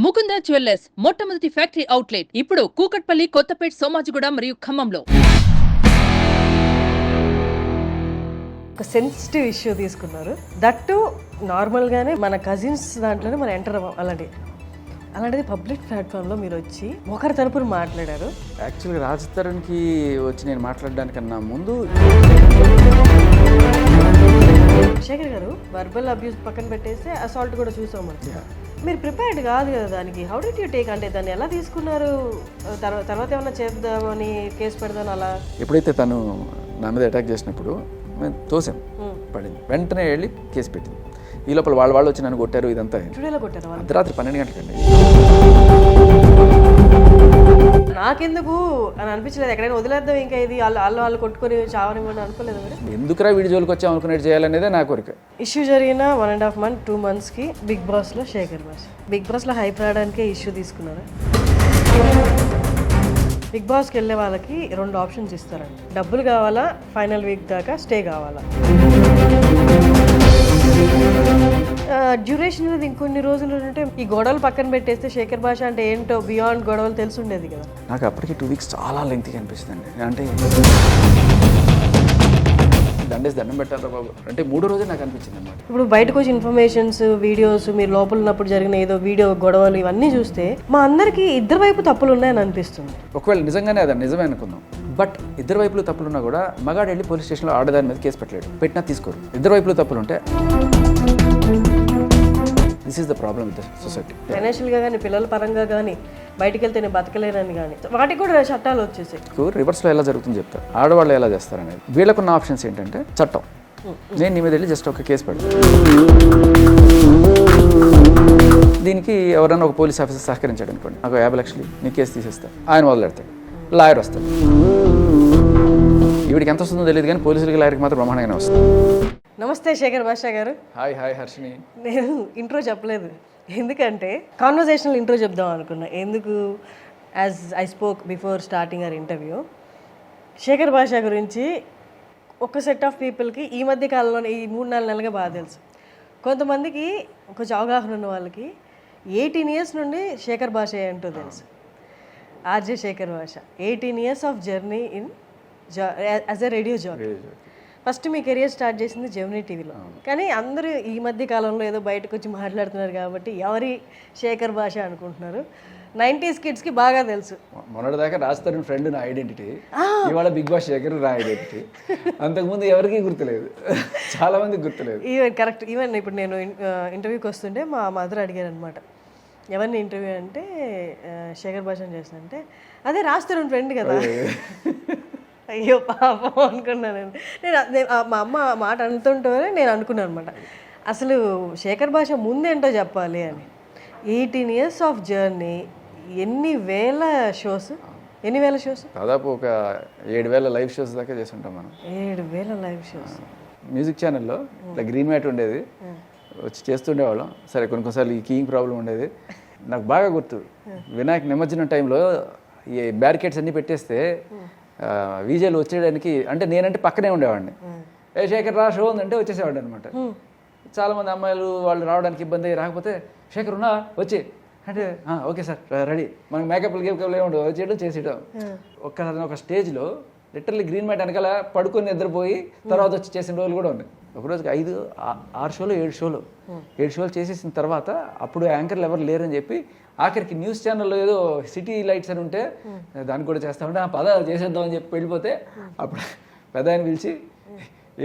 Mukunda jewellers మొట్టమొదటి factory outlet ఇప్పుడు కూకట్పల్లి, కొత్తపేట్, సోమాజిగూడ మరియు ఖమ్మంలో. ఒక సెన్సిటివ్ ఇష్యూ తీసుకున్నారు. దట్టు నార్మల్గానే మన కజిన్స్ దాంట్లోనే మనం ఎంటర్ అవ్వం. అలాంటిది పబ్లిక్ ప్లాట్ఫామ్లో మీరు వచ్చి ఒకరి తరపున మాట్లాడారు. యాక్చువల్గా రాజ్ తరుణ్కి వచ్చి నేను మాట్లాడడానికన్నా ముందు శేఖర్ గారు వర్బల్ అబ్యూస్ పక్కన పెట్టేస్తే అసాల్ట్ కూడా చూసాం మనం. మీరు ప్రిపేర్డ్ కాదు కదా దానికి. హౌ డిడ్ యూ టేక్, అంటే దాన్ని ఎలా తీసుకున్నారు? తర్వాత ఏమన్నా చేద్దామని కేసు పెడదాం అలా? ఎప్పుడైతే తను నా మీద అటాక్ చేసినప్పుడు మేము తోసాం, పడింది, వెంటనే వెళ్ళి కేసు పెట్టింది. ఈ లోపల వాళ్ళు వచ్చి నన్ను కొట్టారు. ఇదంతా స్టూడియోలో కొట్టారు అర్ధరాత్రి 12 గంటలకండి. నాకెందుకు అని అనిపించలేదు, ఎక్కడైనా వదిలేద్దాం ఇంకా ఇది వాళ్ళు కొట్టుకొని చావనివ్వండి అనుకోలేదు మీరు? ఎందుకురా వీడి జోలికి వచ్చి అనుకునేది చేయాలనేదే నా కోరిక. ఇష్యూ జరిగిన 1.5 month 2 monthsకి బిగ్ బాస్లో శేఖర్ భాష బిగ్ బాస్లో హైప్ రావడానికే ఇష్యూ తీసుకున్నారు. బిగ్ బాస్కి వెళ్ళే వాళ్ళకి 2 ఆప్షన్స్ ఇస్తారండి. డబ్బులు కావాలా, ఫైనల్ వీక్ దాకా స్టే కావాలా. డ్యూరేషన్ అనేది ఇంకొన్ని రోజులు ఉంటే ఈ గొడవలు పక్కన పెట్టేస్తే శేఖర్ భాష అంటే ఏంటో బియాండ్ గొడవలు తెలిసి ఉండేది కదా. నాకు అప్పటికి 2 weeks చాలా లెంగ్త్గా అనిపిస్తుంది. అంటే దండం పెట్టాలి బాబు అంటే 3వ రోజే నాకు అనిపించింది అన్నమాట. ఇప్పుడు బయటకు వచ్చి ఇన్ఫర్మేషన్స్, వీడియోస్, మీరు లోపల ఉన్నప్పుడు జరిగిన ఏదో వీడియో గొడవలు ఇవన్నీ చూస్తే మా అందరికీ ఇద్దరు వైపు తప్పులు ఉన్నాయని అనిపిస్తుంది. ఒకవేళ నిజంగానే అది నిజమే అనుకుందాం, బట్ ఇద్దరు వైపులు తప్పులున్నా కూడా మగాడు వెళ్ళి పోలీస్ స్టేషన్లో ఆడదాని మీద కేసు పెట్టలేడు, పెట్టినా తీసుకోరు. ఇద్దరు వైపులు తప్పులు ఉంటే this is the problem with the society. ఫైనాన్షియల్గా కానీ, పిల్లల పరంగా కానీ, బయటికి వెళ్తే నేను బతకలేనని కానీ వాటికి కూడా చట్టాలు వచ్చేసాయి. రివర్స్లో ఎలా జరుగుతుందో చెప్తారు, ఆడవాళ్ళు ఎలా చేస్తారనేది. వీళ్ళకున్న ఆప్షన్స్ ఏంటంటే చట్టం. నేను నీ మీద వెళ్ళి జస్ట్ ఒక కేసు పెడతాను, దీనికి ఎవరైనా ఒక పోలీస్ ఆఫీసర్ సహకరించాడు అనుకోండి, నాకు 50 లక్షలు నీ కేసు తీసేస్తాను, ఆయన వదిలేస్తాడు, లాయర్ వస్తాడు. ఈవిడికి ఎంత వస్తుందో తెలియదు కానీ పోలీసులకి, లాయర్కి మాత్రం బ్రహ్మాండంగానే వస్తుంది. నమస్తే శేఖర్ భాష గారు. హాయ్ హర్షిని. నేను ఇంట్రో చెప్పలేదు, ఎందుకంటే కాన్వర్జేషనల్ ఇంట్రో చెప్దాం అనుకున్నా. ఎందుకు, as I spoke before starting our interview, Shekhar Basha గురించి ఒక సెట్ ఆఫ్ పీపుల్కి ఈ మధ్య కాలంలో ఈ 3-4 నెలలుగా బాగా తెలుసు. కొంతమందికి కొంచెం అవగాహన ఉన్న వాళ్ళకి 18 years నుండి శేఖర్ భాష ఏంటో తెలుసు. ఆర్జే శేఖర్ భాష 18 years of journey in as a radio jockey. First me career start చేసింది జెమినీ టీవీలో. కానీ అందరూ ఈ మధ్య కాలంలో ఏదో బయటకు వచ్చి మాట్లాడుతున్నారు కాబట్టి ఎవరి శేఖర్ భాష అనుకుంటున్నారు. 90s కిడ్స్కి బాగా తెలుసు. మొన్నటిదాకా రాజ్ తరుణ్ ఫ్రెండ్ నా ఐడెంటిటీ, ఇవాళ బిగ్ బాస్ శేఖర్ నా ఐడెంటిటీ. అంతకుముందు ఎవరికి గుర్తులేదు, చాలా మందికి గుర్తులేదు. ఈవెన్ కరెక్ట్, ఈవెన్ ఇప్పుడు నేను ఇంటర్వ్యూకి వస్తుంటే మా మదర్ అడిగారు అనమాట, ఎవరిని ఇంటర్వ్యూ అంటే శేఖర్ భాషను చేస్తుంటే, అదే రాజ్ తరుణ్ ఫ్రెండ్ కదా. అయ్యో పాపం అనుకున్నాను నేను. మా అమ్మ మాట అంటుంటేనే నేను అనుకున్నాను అనమాట, అసలు శేఖర్ భాష ముందేంటో చెప్పాలి అని. 18 years ఆఫ్ జర్నీ, ఎన్ని వేల షోస్ దాదాపు ఒక 7,000 లైవ్ షోస్ దాకా చేస్తుంటాం మనం. 7,000 లైవ్ షోస్ మ్యూజిక్ ఛానల్లో ఇట్లా గ్రీన్ మ్యాట్ ఉండేది, వచ్చి చేస్తుండేవాళ్ళం. సరే కొన్నిసార్లు ఈ కీయింగ్ ప్రాబ్లం ఉండేది. నాకు బాగా గుర్తు, వినాయక నిమజ్జనం టైంలో ఈ బ్యారికేడ్స్ అన్నీ పెట్టేస్తే విజేలు వచ్చేయడానికి, అంటే నేనంటే పక్కనే ఉండేవాడిని. శేఖర్ రా షో ఉందంటే వచ్చేసేవాడు అనమాట. చాలామంది అమ్మాయిలు వాళ్ళు రావడానికి ఇబ్బంది, రాకపోతే శేఖర్ ఉన్నా వచ్చి అంటే ఓకే సార్ రెడీ, మనకి మేకప్లు ఏముండవు, వచ్చేయడం చేసేయడం. ఒక స్టేజ్లో లిటరల్లీ గ్రీన్ మ్యాట్ వెనకాల పడుకొని నిద్రపోయి తర్వాత వచ్చి చేసిన రోజులు కూడా ఉన్నాయి. ఒకరోజుకి 5-6 షోలు 7 షోలు చేసేసిన తర్వాత అప్పుడు యాంకర్లు ఎవరు లేరని చెప్పి ఆఖరికి న్యూస్ ఛానల్లో ఏదో సిటీ లైట్స్ అని ఉంటే దానికి కూడా చేస్తా ఉంటే పద చేసేద్దాం అని చెప్పి వెళ్ళిపోతే అప్పుడు పెద్ద ఆయన పిలిచి,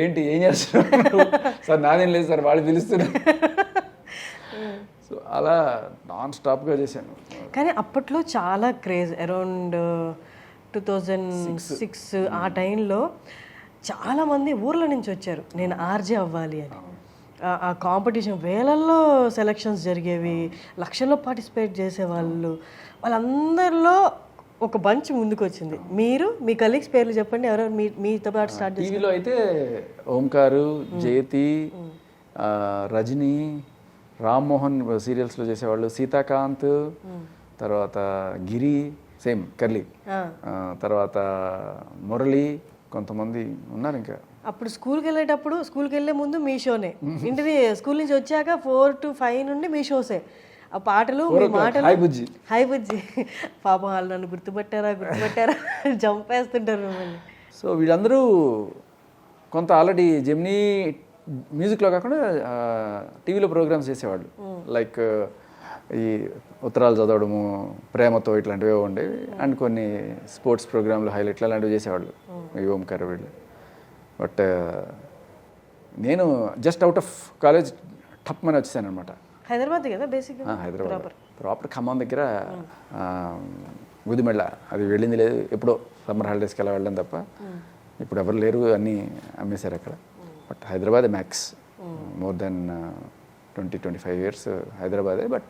ఏంటి ఏం చేస్తున్నారు సార్? నాదేం లేదు సార్, వాళ్ళు పిలుస్తున్నారు. సో అలా నాన్ స్టాప్గా చేశాను. కానీ అప్పట్లో చాలా క్రేజ్, అరౌండ్ 2006 ఆ టైంలో చాలామంది ఊర్ల నుంచి వచ్చారు, నేను ఆర్జే అవ్వాలి అని. ఆ కాంపిటీషన్ వేలల్లో సెలక్షన్స్ జరిగేవి, లక్షల్లో పార్టిసిపేట్ చేసేవాళ్ళు. వాళ్ళందరిలో ఒక బంచ్ ముందుకు వచ్చింది. మీరు మీ కలీగ్స్ పేర్లు చెప్పండి, ఎవరెవరు మీతో పాటు స్టార్ట్ చేసి? టీవీలో అయితే ఓంకారు, జయతి, రజనీ, రామ్మోహన్ సీరియల్స్లో చేసేవాళ్ళు, సీతాకాంత్, తర్వాత గిరి, సేమ్ కర్లీ, తర్వాత మురళి, కొంతమంది ఉన్నారు ఇంకా. అప్పుడు స్కూల్కి వెళ్ళే ముందు మీ షోనే, ఇంటిని స్కూల్ నుంచి వచ్చాక 4 to 5 నుండి మీ షోసే. ఆ పాటలు మీ మాటలు హాయ్ బుజ్జి. హాయ్ బుజ్జి పాపం వాళ్ళు నన్ను గుర్తుపట్టారా జంపేస్తుంటారు మిమ్మల్ని. సో వీళ్ళందరూ కొంత ఆల్రెడీ జెమినీ మ్యూజిక్లో కాకుండా టీవీలో ప్రోగ్రామ్స్ చేసేవాళ్ళు. లైక్ ఈ ఉత్తరాలు చదవడము, ప్రేమతో ఇట్లాంటివి ఉండేవి. అండ్ కొన్ని స్పోర్ట్స్ ప్రోగ్రాంలు, హైలైట్లు అలాంటివి చేసేవాళ్ళు ఈ ఓంకార్ వీళ్ళు. బట్ నేను జస్ట్ అవుట్ ఆఫ్ కాలేజ్ టప్ అని వచ్చేసాను అనమాట. హైదరాబాద్ కదా బేసిక్? హైదరాబాద్ ప్రాపర్ ఖమ్మం దగ్గర గుదిమెళ్ళ. అది వెళ్ళింది లేదు, ఎప్పుడో సమ్మర్ హాలిడేస్కి అలా వెళ్ళడం తప్ప. ఇప్పుడు ఎవరు లేరు, అన్నీ అమ్మేశారు అక్కడ. బట్ హైదరాబాదే మ్యాక్స్, మోర్ దెన్ 20-25 years హైదరాబాదే. బట్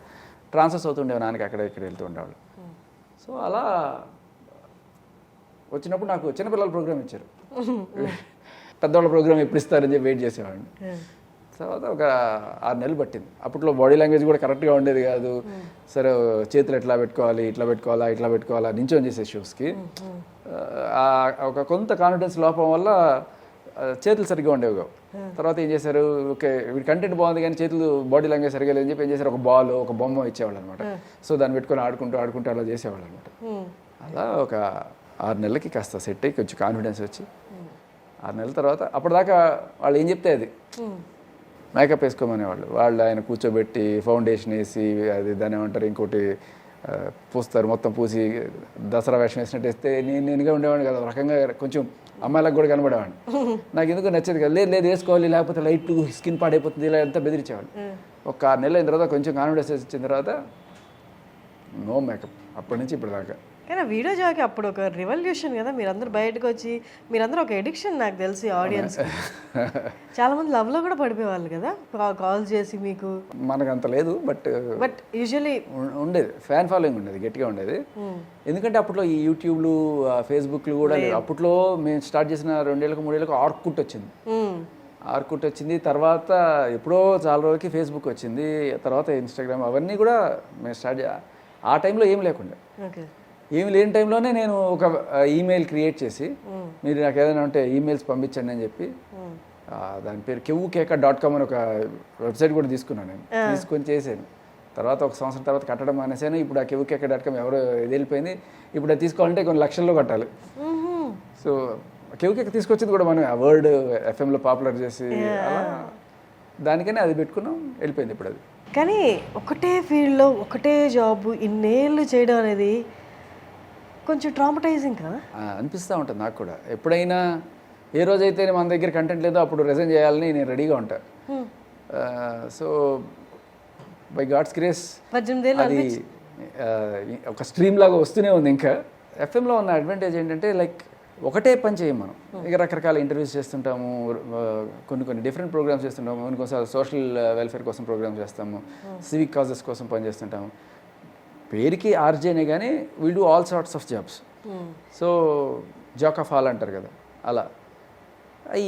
ట్రాన్స్ఫర్స్ అవుతుండేవి నాన్నకి, అక్కడ ఇక్కడ వెళ్తూ ఉండేవాళ్ళు. సో అలా వచ్చినప్పుడు నాకు చిన్నపిల్లల ప్రోగ్రామ్ ఇచ్చారు. పెద్దవాళ్ళ ప్రోగ్రామ్ ఎప్పుడు ఇస్తారని చెప్పి వెయిట్ చేసేవాడిని. తర్వాత ఒక 6 నెలలు పట్టింది. అప్పట్లో బాడీ లాంగ్వేజ్ కూడా కరెక్ట్గా ఉండేది కాదు. సరే చేతులు ఎట్లా పెట్టుకోవాలి, ఇట్లా పెట్టుకోవాలా నించొని చేసే షోస్కి ఒక కొంత కాన్ఫిడెన్స్ లోపం వల్ల చేతులు సరిగ్గా ఉండేవి కావు. తర్వాత ఏం చేశారు, ఓకే వీడి కంటెంట్ బాగుంది కానీ చేతులు బాడీ లాంగ్వేజ్ సరిగ్గా లేదని చెప్పి ఏం చేశారు, ఒక బాల్ ఒక బొమ్మ ఇచ్చేవాళ్ళు అనమాట. సో దాన్ని పెట్టుకొని ఆడుకుంటూ అలా చేసేవాళ్ళు అనమాట. అలా ఒక 6 నెలలకి కాస్త సెట్ అయ్యి కొంచెం కాన్ఫిడెన్స్ వచ్చి 6 నెలల తర్వాత అప్పటిదాకా వాళ్ళు ఏం చెప్తే అది మేకప్ వేసుకోమనేవాళ్ళు. వాళ్ళు ఆయన కూర్చోబెట్టి ఫౌండేషన్ వేసి అది దాన్ని ఏమంటారు ఇంకోటి పూస్తారు, మొత్తం పూసి దసరా వేషం వేసినట్టు వేస్తే నేనుగా ఉండేవాడిని కదా, రకంగా కొంచెం అమ్మాయిలకు కూడా కనబడేవాడిని. నాకు ఎందుకు నచ్చేది కదా, లేదు వేసుకోవాలి లేకపోతే లైట్ స్కిన్ పాడైపోతుంది ఇలా ఎంత బెదిరించేవాళ్ళు. ఒక 6 నెలలు అయిన తర్వాత కొంచెం కాన్ఫిడెన్స్ వచ్చిన తర్వాత నో మేకప్ అప్పటి నుంచి ఇప్పుడు దాకా. కానీ వీడియో జాకి అప్పుడు ఒక రివల్యూషన్ కదా, మీరందరూ బయటకు వచ్చి మీరందరూ ఒక ఎడిక్షన్ నాకు తెలిసి ఆడియన్స్. చాలా మంది లవ్లో కూడా పడిపోయేవాళ్ళు కదా కాల్ చేసి మీకు. మనకు అంత లేదు బట్ యూజువలీ ఉండేది, ఫ్యాన్ ఫాలోయింగ్ ఉండేది, గట్టిగా ఉండేది. ఎందుకంటే అప్పట్లో ఈ యూట్యూబ్లు ఫేస్బుక్లు కూడా లేవు. అప్పట్లో మేము స్టార్ట్ చేసిన 2-3 ఏళ్ళకు ఆర్కుట్ వచ్చింది. తర్వాత ఎప్పుడో చాలా రోజులకి ఫేస్బుక్ వచ్చింది, తర్వాత ఇన్స్టాగ్రామ్, అవన్నీ కూడా మేము స్టార్ట్ ఆ టైంలో ఏం లేకుండా. ఏమి లేని టైంలోనే నేను ఒక ఈమెయిల్ క్రియేట్ చేసి మీరు నాకు ఏదైనా ఉంటే ఈమెయిల్స్ పంపించండి అని చెప్పి దాని పేరు kevukeka.com అని ఒక వెబ్సైట్ కూడా తీసుకున్నాను. నేను తీసుకొని చేశాను. తర్వాత ఒక సంవత్సరం తర్వాత కట్టడం మానేసాను. ఇప్పుడు ఆ kevukeka.com ఎవరో ఇది వెళ్ళిపోయింది. ఇప్పుడు అది తీసుకోవాలంటే కొన్ని లక్షల్లో కట్టాలి. సో kevukeka తీసుకొచ్చింది కూడా మనం వర్డ్ ఎఫ్ఎంలో పాపులర్ చేసి అలా దానికనే అది పెట్టుకున్నాం, వెళ్ళిపోయింది ఇప్పుడు అది. కానీ ఒకటే ఫీల్డ్లో ఒకటే జాబ్ ఇన్నేళ్ళు చేయడం అనేది కొంచెం ట్రామటైజింగ్ కదా అనిపిస్తూ ఉంటుంది నాకు కూడా. ఎప్పుడైనా ఏ రోజైతే మన దగ్గర కంటెంట్ లేదో అప్పుడు రిజైన్ చేయాలని నేను రెడీగా ఉంటాను. సో బై గాడ్స్ గ్రేస్ అది ఒక స్ట్రీమ్ లాగా వస్తూనే ఉంది. ఇంకా ఎఫ్ఎంలో ఉన్న అడ్వాంటేజ్ ఏంటంటే లైక్ ఒకటే పని చేయం మనం. ఇక రకరకాల ఇంటర్వ్యూస్ చేస్తుంటాము, కొన్ని డిఫరెంట్ ప్రోగ్రామ్స్ చేస్తుంటాము, కొన్నిసార్లు సోషల్ వెల్ఫేర్ కోసం ప్రోగ్రామ్స్ చేస్తాము, సివిక్ కాజెస్ కోసం పనిచేస్తుంటాము. పేరుకి ఆర్జేనే కానీ will do all sorts of jobs. So jack of all అంటారు కదా, అలా అవి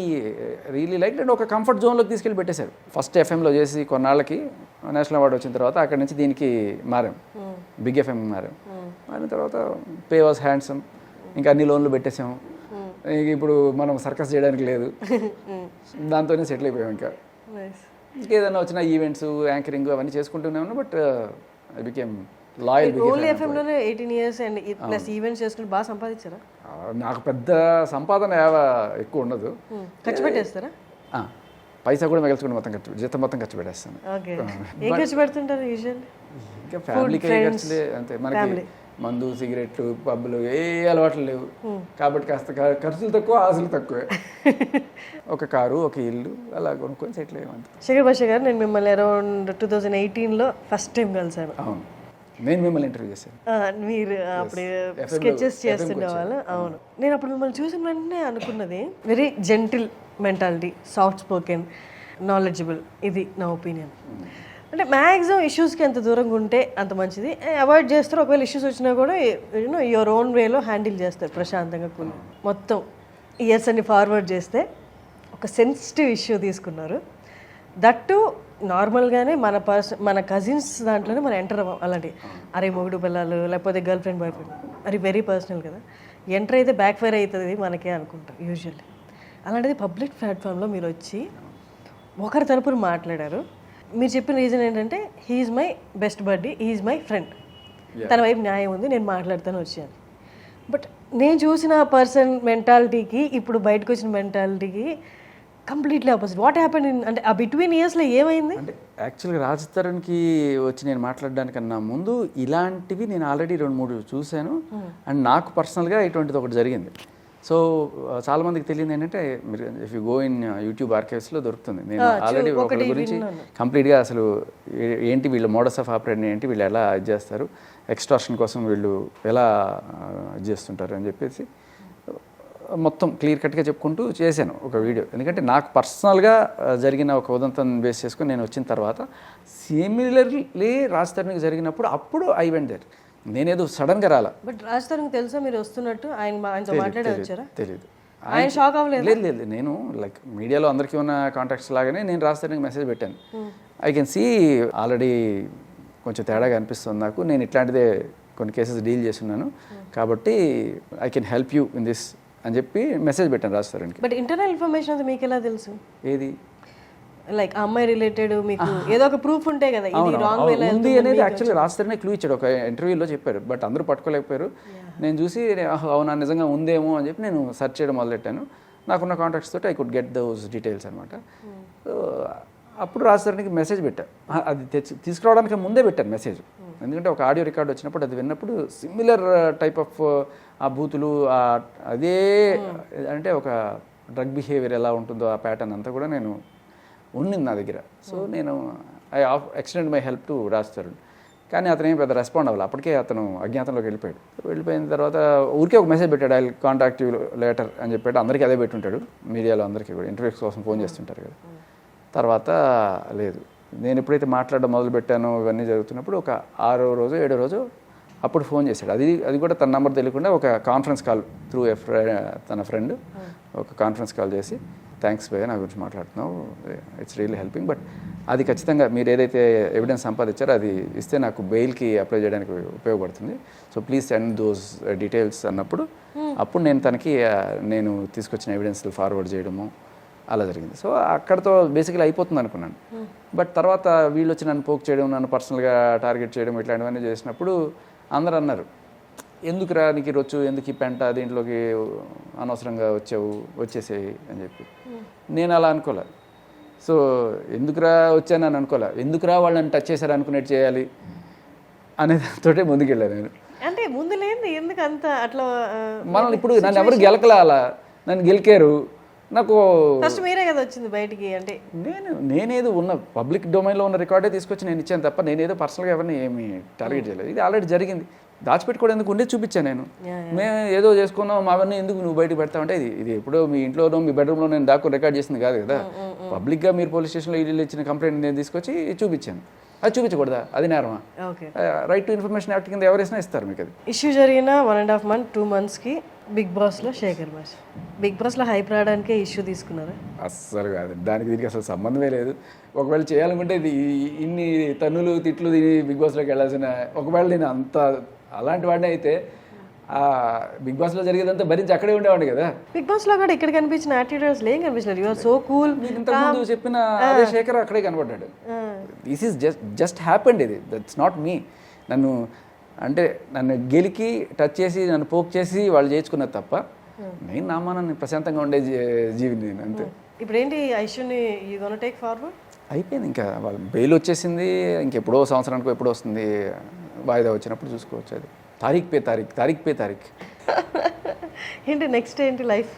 రియలీ లైక్ అండ్ ఒక కంఫర్ట్ జోన్లోకి తీసుకెళ్ళి పెట్టేశారు. ఫస్ట్ ఎఫ్ఎంలో చేసి కొన్నాళ్ళకి నేషనల్ అవార్డు వచ్చిన తర్వాత అక్కడి నుంచి దీనికి మారాం, బిగ్ ఎఫ్ఎం మారిన తర్వాత పే వాజ్ హ్యాండ్సమ్, ఇంకా అన్ని లోన్లు పెట్టేసాము. ఇప్పుడు మనం సర్కస్ చేయడానికి లేదు, దాంతోనే సెటిల్ అయిపోయాం. ఇంకేదైనా వచ్చిన ఈవెంట్స్ యాంకరింగ్ అవన్నీ చేసుకుంటూనే ఉన్నాం. But I became loyal. Only ఎఫ్ఎంలోనే 18 years అండ్ ప్లస్ ఈవెంట్స్ చేసుకుని బాగా సంపాదించారా? నాకు పెద్ద సంపాదన ఎక్కువ ఉండదు, ఖర్చు పెట్టేస్తారా? పైసా కూడా మిగల్చుకుని జీతం మొత్తం ఖర్చు పెట్టేస్తాను. ఏం ఖర్చు పెడుతుంటారు యూజువల్లీ? ఇంకా ఫ్యామిలీకి ఖర్చులే అంతే. మనకి మందు సిగరెట్లు పబ్బులు ఏ అలవాట్లు లేవు కాబట్టి కాస్త ఖర్చులు తక్కువ, ఆశలు తక్కువే. ఒక కారు, ఒక ఇల్లు అలా కొనుక్కొని సెటిల్ అయ్యామంత. శేఖర్ భాష గారు, నేను మిమ్మల్ని అరౌండ్ 2018లో ఫస్ట్ టైం కలిసాను. అవును, నేను మిమ్మల్ని ఇంటర్వ్యూ చేశాను. మీరు అప్పుడు స్కెచెస్ చేస్తుండేవాళ్ళు. అవును, నేను అప్పుడు మిమ్మల్ని చూసిన వెంటనే అనుకున్నది very gentle mentality, soft spoken, knowledgeable. ఇది నా ఒపీనియన్. అంటే మ్యాక్సిమం ఇష్యూస్కి ఎంత దూరంగా ఉంటే అంత మంచిది. అవాయిడ్ చేస్తారు, ఒకవేళ ఇష్యూస్ వచ్చినా కూడా యూనో యువర్ ఓన్ వేలో హ్యాండిల్ చేస్తారు ప్రశాంతంగా. మొత్తం ఇయర్స్ అన్ని ఫార్వర్డ్ చేస్తే ఒక సెన్సిటివ్ ఇష్యూ తీసుకున్నారు. దట్టు నార్మల్గానే మన కజిన్స్ దాంట్లోనే మనం ఎంటర్ అవ్వం. అలాంటి అరే మొగుడు పిల్లలు లేకపోతే గర్ల్ ఫ్రెండ్ బాయ్ ఫ్రెండ్, అది వెరీ పర్సనల్ కదా. ఎంటర్ అయితే బ్యాక్ ఫైర్ అవుతుంది మనకే అనుకుంటాం యూజువల్లీ. అలాంటిది పబ్లిక్ ప్లాట్ఫామ్లో మీరు వచ్చి ఒకరి తరపున మాట్లాడారు. మీరు చెప్పిన రీజన్ ఏంటంటే హీఈస్ మై బెస్ట్ బడ్డీ, హీఈస్ మై ఫ్రెండ్, తన వైపు న్యాయం ఉంది, నేను మాట్లాడుతాను వచ్చాను. బట్ నేను చూసిన పర్సన్ మెంటాలిటీకి ఇప్పుడు బయటకు వచ్చిన మెంటాలిటీకి completely opposite. What happen in అంటే ఆ బిట్వీన్ ఇయర్స్లో ఏమైంది? అంటే యాక్చువల్గా రాజ్ తరుణ్కి వచ్చి నేను మాట్లాడడానికన్నా ముందు ఇలాంటివి నేను ఆల్రెడీ 2-3 చూశాను. అండ్ నాకు పర్సనల్గా ఇటువంటిది ఒకటి జరిగింది. సో చాలామందికి తెలియదు ఏంటంటే, మీరు if you go in YouTube ఆర్కైవ్స్లో దొరుకుతుంది. నేను ఆల్రెడీ ఒకరి గురించి కంప్లీట్గా అసలు ఏంటి వీళ్ళు మోడస్ ఆఫ్ ఆపరేషన్ ఏంటి, వీళ్ళు ఎలా ఇది చేస్తారు, ఎక్స్ట్రాక్షన్ కోసం వీళ్ళు ఎలా ఇది చేస్తుంటారు అని చెప్పేసి మొత్తం క్లియర్ కట్గా చెప్పుకుంటూ చేశాను ఒక వీడియో. ఎందుకంటే నాకు పర్సనల్గా జరిగిన ఒక ఉదంతం బేస్ చేసుకొని నేను వచ్చిన తర్వాత సిమిలర్లీ రాజ్ తరుణ్కి జరిగినప్పుడు అప్పుడు ఐ వెంట్ దేర్. నేనేదో సడన్గా రాలా. బట్ రాజ్ తరుణ్కి తెలుసా మీరు వస్తున్నట్టు? ఆయనతో మాట్లాడే వచ్చారా? తెలియదు. ఆయన షాక్ అవ్వలేదు? లేదు లేదు, నేను లైక్ మీడియాలో అందరికీ ఉన్న కాంటాక్ట్స్ లాగానే నేను రాజ్ తరుణ్కి మెసేజ్ పెట్టాను. ఐ కెన్ సీ ఆల్రెడీ కొంచెం తేడాగా అనిపిస్తుంది నాకు, నేను ఇట్లాంటిదే కొన్ని కేసెస్ డీల్ చేస్తున్నాను కాబట్టి I can help you in this అని చెప్పి మెసేజ్ పెట్టాను రాజ్ తరుణ్కి. బట్ ఇంటర్నల్ ఇన్ఫర్మేషన్ అది మీకు ఎలా తెలుసు? ఏది లైక్ అమ్మాయి రిలేటెడ్ మీకు ఏదో ఒక ప్రూఫ్ ఉంటే కదా ఇది రాంగ్ వేలో ఉంది అనేది యాక్చువల్లీ రాజ్ తరుణ్ క్లూ ఇచ్చాడు, ఒక ఇంటర్వ్యూలో చెప్పారు. బట్ అందరూ పట్టుకోలేకపోయారు. నేను చూసి అవునా నిజంగా ఉందేమో అని చెప్పి నేను సెర్చ్ చేయడం మొదలెట్టాను. నాకున్న కాంటాక్ట్స్ తోటి I could get those details అనమాట. సో అప్పుడు రాజ్ తరుణ్కి మెసేజ్ పెట్టా. అది తీసుకురావడానికి ముందే పెట్టాను మెసేజ్. ఎందుకంటే ఒక ఆడియో రికార్డ్ వచ్చినప్పుడు అది విన్నప్పుడు సిమిలర్ టైప్ ఆఫ్ ఆ బూతులు అదే అంటే ఒక డ్రగ్ బిహేవియర్ ఎలా ఉంటుందో ఆ ప్యాటర్న్ అంతా కూడా నేను ఉండింది నా దగ్గర. సో నేను I extend my help to Raj Tarun. కానీ అతను ఏం పెద్ద రెస్పాండ్ అవ్వాలి. అప్పటికే అతను అజ్ఞాతంలోకి వెళ్ళిపోయిన తర్వాత ఊరికే ఒక మెసేజ్ పెట్టాడు, ఐ కాంటాక్ట్ యూ లేటర్ అని చెప్పాడు. అందరికీ అదే పెట్టుంటాడు, మీడియాలో అందరికీ కూడా ఇంటర్వ్యూస్ కోసం ఫోన్ చేస్తుంటారు కదా. తర్వాత లేదు, నేను ఎప్పుడైతే మాట్లాడడం మొదలుపెట్టానో ఇవన్నీ జరుగుతున్నప్పుడు ఒక 6వ రోజు 7వ రోజు అప్పుడు ఫోన్ చేశాడు. అది కూడా తన నెంబర్ తెలియకుండా ఒక కాన్ఫరెన్స్ కాల్ త్రూ తన ఫ్రెండ్ ఒక కాన్ఫరెన్స్ కాల్ చేసి, థ్యాంక్స్ భయ్య నా గురించి మాట్లాడుతున్నావు, ఇట్స్ రియల్లీ హెల్పింగ్, బట్ అది ఖచ్చితంగా మీరు ఏదైతే ఎవిడెన్స్ సంపాదించారో అది ఇస్తే నాకు బెయిల్కి అప్లై చేయడానికి ఉపయోగపడుతుంది, so please send those details అన్నప్పుడు అప్పుడు నేను తనకి నేను తీసుకొచ్చిన ఎవిడెన్స్లు ఫార్వర్డ్ చేయడము అలా జరిగింది. సో అక్కడతో బేసికలీ అయిపోతుంది అనుకున్నాను. బట్ తర్వాత వీళ్ళు వచ్చి నన్ను పోక్ చేయడం, నన్ను పర్సనల్గా టార్గెట్ చేయడం ఇట్లాంటివన్నీ చేసినప్పుడు అందరూ అన్నారు, ఎందుకురా నీకు రొచ్చు, ఎందుకు ఈ పెంట దీంట్లోకి అనవసరంగా వచ్చేసేయి అని చెప్పి. నేను అలా అనుకోలే. సో ఎందుకురా వచ్చానని అనుకోలే, ఎందుకురా వాళ్ళని టచ్ చేశారు అనుకునేట్టు చేయాలి అనే దాంతో ముందుకెళ్ళాను నేను. అంటే ముందు లేదు ఎందుకు అంత అట్లా మనం ఇప్పుడు నన్ను ఎవరు గెలకలా, అలా నన్ను గెలికారు, నాకు ఫస్ట్ మీరే కదా వచ్చింది బయటికి. అంటే నేనేదో ఉన్న పబ్లిక్ డొమైన్లో ఉన్న రికార్డే తీసుకొచ్చి నేను ఇచ్చాను తప్ప నేనేదో పర్సనల్గా ఎవరిని ఏమి టార్గెట్ చేయలేదు. ఇది ఆల్రెడీ జరిగింది, దాచిపెట్టుకోవడం ఎందుకు ఉండే చూపించాను నేను. మేము ఏదో చేసుకున్నాం మావన్నీ ఎందుకు నువ్వు బయటకు పెడతావంటే ఇది ఎప్పుడో మీ ఇంట్లోనో మీ బెడ్రూమ్లో నేను దాక్కుని రికార్డ్ చేసింది కాదు కదా. పబ్లిక్గా మీరు పోలీస్ స్టేషన్లో వీళ్ళు ఇచ్చిన కంప్లైంట్ నేను తీసుకొచ్చి చూపించాను. అది చూపించకూడదా? అది నేరమా? రైట్ టు ఇన్ఫర్మేషన్ యాక్ట్ కింద ఎవరైనా ఇస్తారు మీకు. అది ఇష్యూ జరిగిన 1.5 month 2 monthsకి బిగ్ బాస్లో శేఖర్ భాష బిగ్ బాస్లో హైప్ రావడానికే ఇష్యూ తీసుకున్నారా? అస్సలు కాదు, దానికి దీనికి అసలు సంబంధమే లేదు. ఒకవేళ చేయాలనుకుంటే ఇది ఇన్ని తన్నులు తిట్లు బిగ్ బాస్లోకి వెళ్ళాల్సిన, ఒకవేళ నేను అంత అలాంటి వాడిని అయితే బిగ్ బాస్లో జరిగేదంతా భరించి అక్కడే ఉండేవాడిని కదా. బిగ్ బాస్లో కూడా ఇక్కడ కనిపించిన యాటిట్యూడ్స్ ఏం కనిపించలేదు. You are so cool. ఇంతకుముందు చెప్పిన అదే శేఖర్ అక్కడే కనపడ్డాడు. This is just happened. ఇది దట్స్ నాట్ మీ. నన్ను గెలికి టచ్ చేసి నన్ను పోక్ చేసి వాళ్ళు చేయించుకున్నది తప్ప నేను నామానాన్ని ప్రశాంతంగా ఉండే జీవిని నేను అంతే. ఇప్పుడు ఏంటి ఐశ్వర్ని యూ గోనా టేక్ ఫార్వర్డ్? అయిపోయింది, ఇంకా వాళ్ళ బెయిల్ వచ్చేసింది. ఇంకెప్పుడో సంవత్సరానికి ఎప్పుడో వస్తుంది, వాయిదా వచ్చినప్పుడు చూసుకోవచ్చు. అది తారీఖు పే తారీఖు ఏంటి నెక్స్ట్ ఏంటి లైఫ్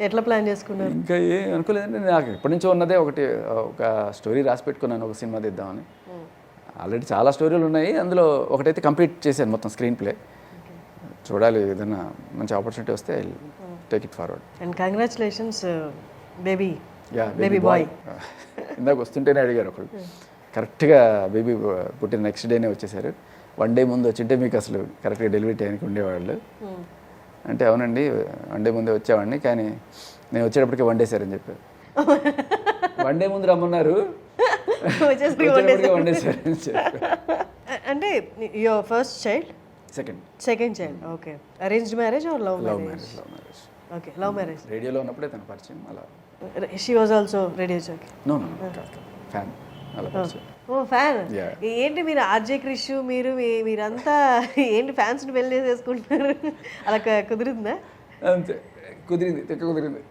ఎట్లా ప్లాన్ చేసుకున్నారు? ఇంకా ఏం అనుకోలేదంటే నాకు ఎప్పటి నుంచో ఉన్నదే ఒక స్టోరీ రాసి పెట్టుకున్నాను, ఒక సినిమా తీద్దామని. ఆల్రెడీ చాలా స్టోరీలు ఉన్నాయి, అందులో ఒకటైతే కంప్లీట్ చేశాను మొత్తం స్క్రీన్ ప్లే. చూడాలి, ఏదైనా మంచి ఆపర్చునిటీ వస్తే take it forward. And congratulations baby bye. ఇందాక వస్తుంటేనే అడిగారు ఒకళ్ళు, కరెక్ట్గా బేబీ పుట్టిన నెక్స్ట్ డేనే వచ్చేసారు. 1 day ముందు వచ్చింటే మీకు అసలు కరెక్ట్గా డెలివరీ టైంకి ఉండేవాళ్ళు అంటే, అవునండి 1 day ముందే వచ్చేవాడిని, కానీ నేను వచ్చేటప్పటికే 1 day సార్ అని చెప్పారు. 1 day ముందు రమ్మన్నారు, అంటే your first child? Second child. Okay. Arranged marriage or love marriage? Okay, love marriage. రేడియోలో ఉన్నప్పుడే తన పరిచయం. అలా she was also radio jockey? No fan అలా పరిచయం. Oh fan. Yeah. ఏంటి మీరు ఆర్జే క్రిష్ మీరంతా ఏంటి ఫ్యాన్స్ని పెళ్లి చేసేసుకుంటున్నారు? అలా కుదిరిందా? అంతే, కుదిరింది, తిక్క కుదిరింది.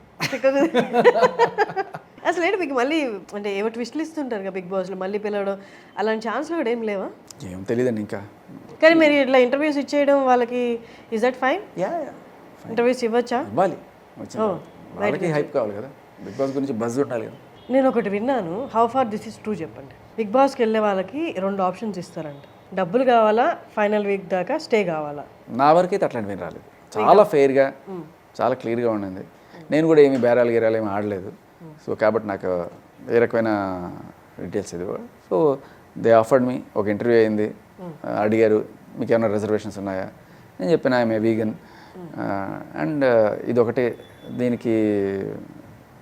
అసలు ఏంటి మీకు మళ్ళీ అంటే ఏవో ట్విస్ట్లు ఇస్తుంటారు కదా బిగ్ బాస్లో, మళ్ళీ పిలవడం అలాంటి ఛాన్స్లు కూడా ఏం లేవా? ఏం తెలియదండి ఇంకా. కానీ మీరు ఇట్లా ఇంటర్వ్యూస్ ఇచ్చేయడం వాళ్ళకి is that fine? Ya, interviews ఇవ్వచ్చా? ఇవ్వాలి, వాళ్ళకి హైప్ కావాలి కదా, బిగ్ బాస్ గురించి బజ్ ఉండాలి కదా. నేను ఒకటి విన్నాను, how far this is true చెప్పండి. బిగ్ బాస్కి వెళ్ళే వాళ్ళకి 2 ఆప్షన్స్ ఇస్తారంట, డబ్బులు కావాలా, ఫైనల్ వీక్ దాకా స్టే కావాలా. నా వరకు అయితే అట్లాంటివి రాలేదు, చాలా ఫెయిర్గా చాలా క్లియర్గా ఉండింది. నేను కూడా ఏమి బేరాలు గేరాలు ఏమి ఆడలేదు. సో కాబట్టి నాకు ఏ రకమైన డీటెయిల్స్ ఇది. సో దే ఆఫర్డ్ మీ, ఒక ఇంటర్వ్యూ అయింది, అడిగారు మీకు ఏమైనా రిజర్వేషన్స్ ఉన్నాయా, నేను చెప్పిన ఐఎమ్ ఏ వీగన్ అండ్ ఇదొకటే, దీనికి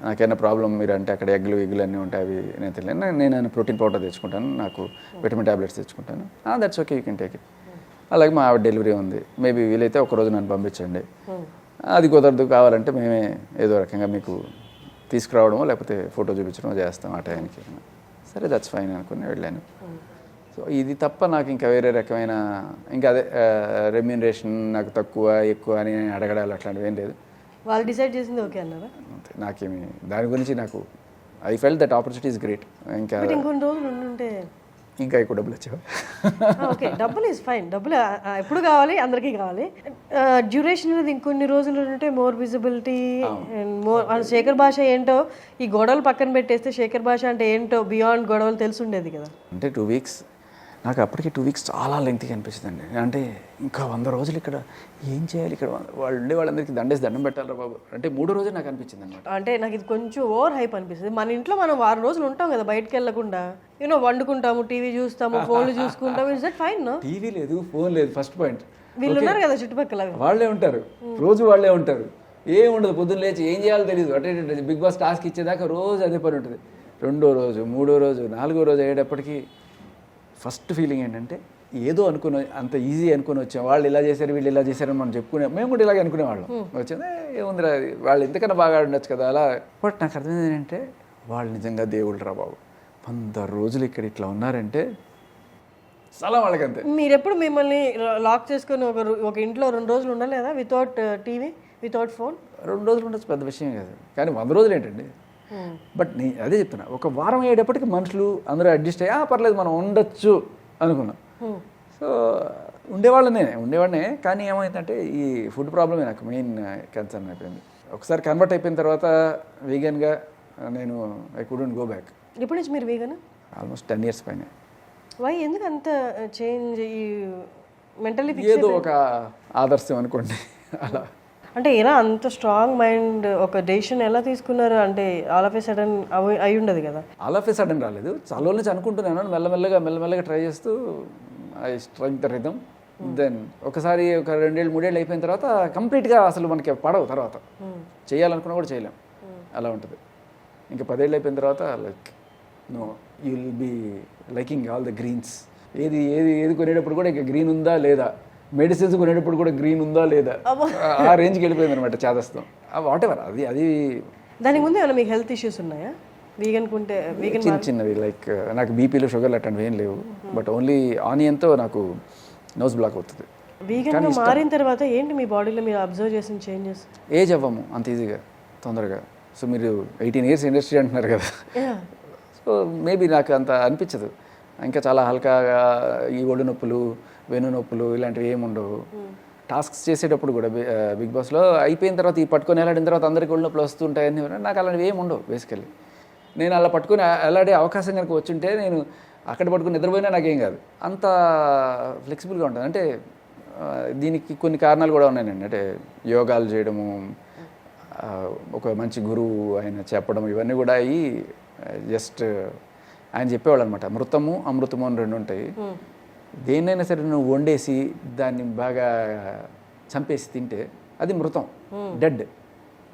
నాకేమైనా ప్రాబ్లం మీరు అంటే అక్కడ ఎగ్గులు అన్నీ ఉంటాయి, అవి నేను తెలియదు, నేను ప్రోటీన్ పౌడర్ తెచ్చుకుంటాను, నాకు విటమిన్ ట్యాబ్లెట్స్ తెచ్చుకుంటాను, that's okay, you can take it. అలాగే మా ఆవిడ డెలివరీ ఉంది, మేబీ వీలైతే ఒకరోజు నన్ను పంపించండి, అది కుదరదు కావాలంటే మేమే ఏదో రకంగా మీకు తీసుకురావడమో లేకపోతే ఫోటో చూపించడమో చేస్తాం ఆ టైంకి. సరే దట్స్ ఫైన్ అనుకుని వెళ్ళాను. సో ఇది తప్ప నాకు ఇంకా వేరే రకమైన ఇంకా అదే రెమ్యూనరేషన్ నాకు తక్కువ ఎక్కువ అని అడగడాలు అట్లాంటివి ఏం లేదు. వాళ్ళు డిసైడ్ చేసింది ఓకే అన్నారా? నాకేమి దాని గురించి నాకు I felt that opportunity is great. ఇంకా ఇంకొన్ని రోజులు ఉండుంటే ఇంకా ఎక్కువ డబ్బులు వచ్చేవా? ఓకే, డబ్బులు ఇస్ ఫైన్, డబ్బులు ఎప్పుడు కావాలి, అందరికీ కావాలి. డ్యూరేషన్ అనేది ఇంకొన్ని రోజులు ఉంటే more visibility and more. Shekhar Basha ఏంటో ఈ గొడవలు పక్కన పెట్టేస్తే శేఖర్ భాష అంటే ఏంటో బియాండ్ గొడవలు తెలిసి ఉండేది కదా. అంటే 2 వీక్స్ నాకు అప్పటికి 2 వీక్స్ చాలా లెంగ్త్గా అనిపించిందండి. అంటే ఇంకా 100 రోజులు ఇక్కడ ఏం చేయాలి, ఇక్కడ వాళ్ళు ఉండే వాళ్ళందరికీ దండం పెట్టాలరా బాబు అంటే 3వ రోజే నాకు అనిపించింది అనమాట. అంటే నాకు ఇది కొంచెం ఓవర్ హైప్ అనిపిస్తుంది. మన ఇంట్లో మనం 6 రోజులు ఉంటాం కదా బయటకు వెళ్ళకుండా, యూనో వండుకుంటాము, టీవీ చూస్తాము, ఫోన్లు చూసుకుంటాము, is that fine? No, TV లేదు, ఫోన్ లేదు, ఫస్ట్ పాయింట్. వీళ్ళు ఉన్నారు కదా చుట్టుపక్కల, వాళ్ళే ఉంటారు, రోజు వాళ్ళే ఉంటారు, ఏం ఉండదు, పొద్దున్న లేచి ఏం చేయాలో తెలియదు. అంటే బిగ్ బాస్ టాస్క్ ఇచ్చేదాకా రోజు అదే పని ఉంటుంది. 2వ రోజు 3వ రోజు 4వ రోజు అయ్యేటప్పటికి ఫస్ట్ ఫీలింగ్ ఏంటంటే ఏదో అనుకుని అంత ఈజీ అనుకుని వచ్చాం, వాళ్ళు ఇలా చేశారు వీళ్ళు ఇలా చేశారని మనం చెప్పుకునే, మేము కూడా ఇలాగే అనుకునేవాళ్ళం. వచ్చింది ఏముందిరా వాళ్ళు ఎంతకన్నా బాగా ఉండొచ్చు కదా అలా. బట్ నాకు అర్థమైంది ఏంటంటే వాళ్ళు నిజంగా దేవుళ్ళు రా బాబు, 100 రోజులు ఇక్కడ ఇట్లా ఉన్నారంటే చాలా వాళ్ళకంతే. మీరు ఎప్పుడు మిమ్మల్ని లాక్ చేసుకొని ఒక ఇంట్లో 2 రోజులు ఉండలేదా వితౌట్ టీవీ వితౌట్ ఫోన్? 2 రోజులు ఉండొచ్చు, పెద్ద విషయం కాదు. కానీ 100 రోజులు ఏంటండి. బట్ నేను అదే చెప్తున్నా, ఒక వారం అయ్యేటప్పటికి మనుషులు అందరూ అడ్జస్ట్ అయ్యి పర్లేదు మనం ఉండొచ్చు అనుకున్నాం. సో ఉండేవాడినే. కానీ ఏమైందంటే ఈ ఫుడ్ ప్రాబ్లమే నాకు మెయిన్ కన్సర్న్ అయిపోయింది. ఒకసారి కన్వర్ట్ అయిపోయిన తర్వాత వీగన్గా నేను ఐ కుడెంట్ గో బ్యాక్. ఇప్పటి నుంచి మీరు వీగన్? ఆల్మోస్ట్ 10 years పైన. వై, ఎందుకు అంత చేంజ్? ఈ మెంటలీ ఏదో ఒక ఆదర్శం అనుకోండి అలా. అంటే ఎలా అంత స్ట్రాంగ్ మైండ్ ఒక డెసిషన్ ఎలా తీసుకున్నారు? అంటే ఆల్ ఆఫ్ ఏ సడన్ అయి ఉండదు కదా. ఆల్ ఆఫ్ ఏ సడన్ రాలేదు, చాలా రోజుల నుంచి అనుకుంటున్నాను, మెల్లమెల్లగా ట్రై చేస్తూ I strike the rhythm. Then ఒకసారి ఒక 2 ఏళ్ళు 3 ఏళ్ళు అయిపోయిన తర్వాత కంప్లీట్గా అసలు మనకి పడవు, తర్వాత చేయాలనుకున్నా కూడా చేయలేం, అలా ఉంటుంది. ఇంకా 10 ఏళ్ళు అయిపోయిన తర్వాత like no you will be liking all the greens. ఏది కొనేటప్పుడు కూడా ఇంకా గ్రీన్ ఉందా లేదా, మెడిసిన్స్ కొనేటప్పుడు కూడా గ్రీన్ ఉందా లేదా, ఆ రేంజ్కి వెళ్ళిపోయింది అనమాట చేదస్తాం. వాట్ ఎవర్ అది. దానికి ముందు ఏమైనా మీకు హెల్త్ ఇష్యూస్ ఉన్నాయా వీగన్ కుంటే? చిన్నవి లైక్ నాకు బీపీలు షుగర్లు అట్లాంటివి ఏం లేవు, బట్ ఓన్లీ ఆనియన్తో నాకు నోస్ బ్లాక్ అవుతుంది. వీగన్గా మారిన తర్వాత ఏంటి మీ బాడీలో మీరు అబ్జర్వ్ చేసిన చేంజెస్? ఏజ్ అవ్వము అంత ఈజీగా తొందరగా. సో మీరు 18 years ఇండస్ట్రీ అంటున్నారు కదా, సో మేబీ నాకు అంత అనిపించదు. ఇంకా చాలా హల్కాగా ఈ ఒళ్ళు నొప్పులు వెను నొప్పులు ఇలాంటివి ఏమి ఉండవు. టాస్క్స్ చేసేటప్పుడు కూడా బిగ్ బాస్లో అయిపోయిన తర్వాత ఈ పట్టుకొని వెళ్ళాడిన తర్వాత అందరికీ ఒళ్ళు నొప్పులు వస్తుంటాయని నాకు అలాంటివి ఏమి ఉండవు. బేసికలీ నేను అలా పట్టుకొని అలాంటి అవకాశం కనుక వచ్చుంటే నేను అక్కడ పట్టుకుని నిద్రపోయినా నాకేం కాదు, అంత ఫ్లెక్సిబుల్గా ఉంటుంది. అంటే దీనికి కొన్ని కారణాలు కూడా ఉన్నాయండి. అంటే యోగాలు చేయడము, ఒక మంచి గురువు ఆయన చెప్పడం, ఇవన్నీ కూడా అయ్యి జస్ట్ ఆయన చెప్పేవాళ్ళు అనమాట. మృతము అమృతము అని 2 ఉంటాయి. దేన్నైనా సరే నువ్వు వండేసి దాన్ని బాగా చంపేసి తింటే అది మృతం, డెడ్.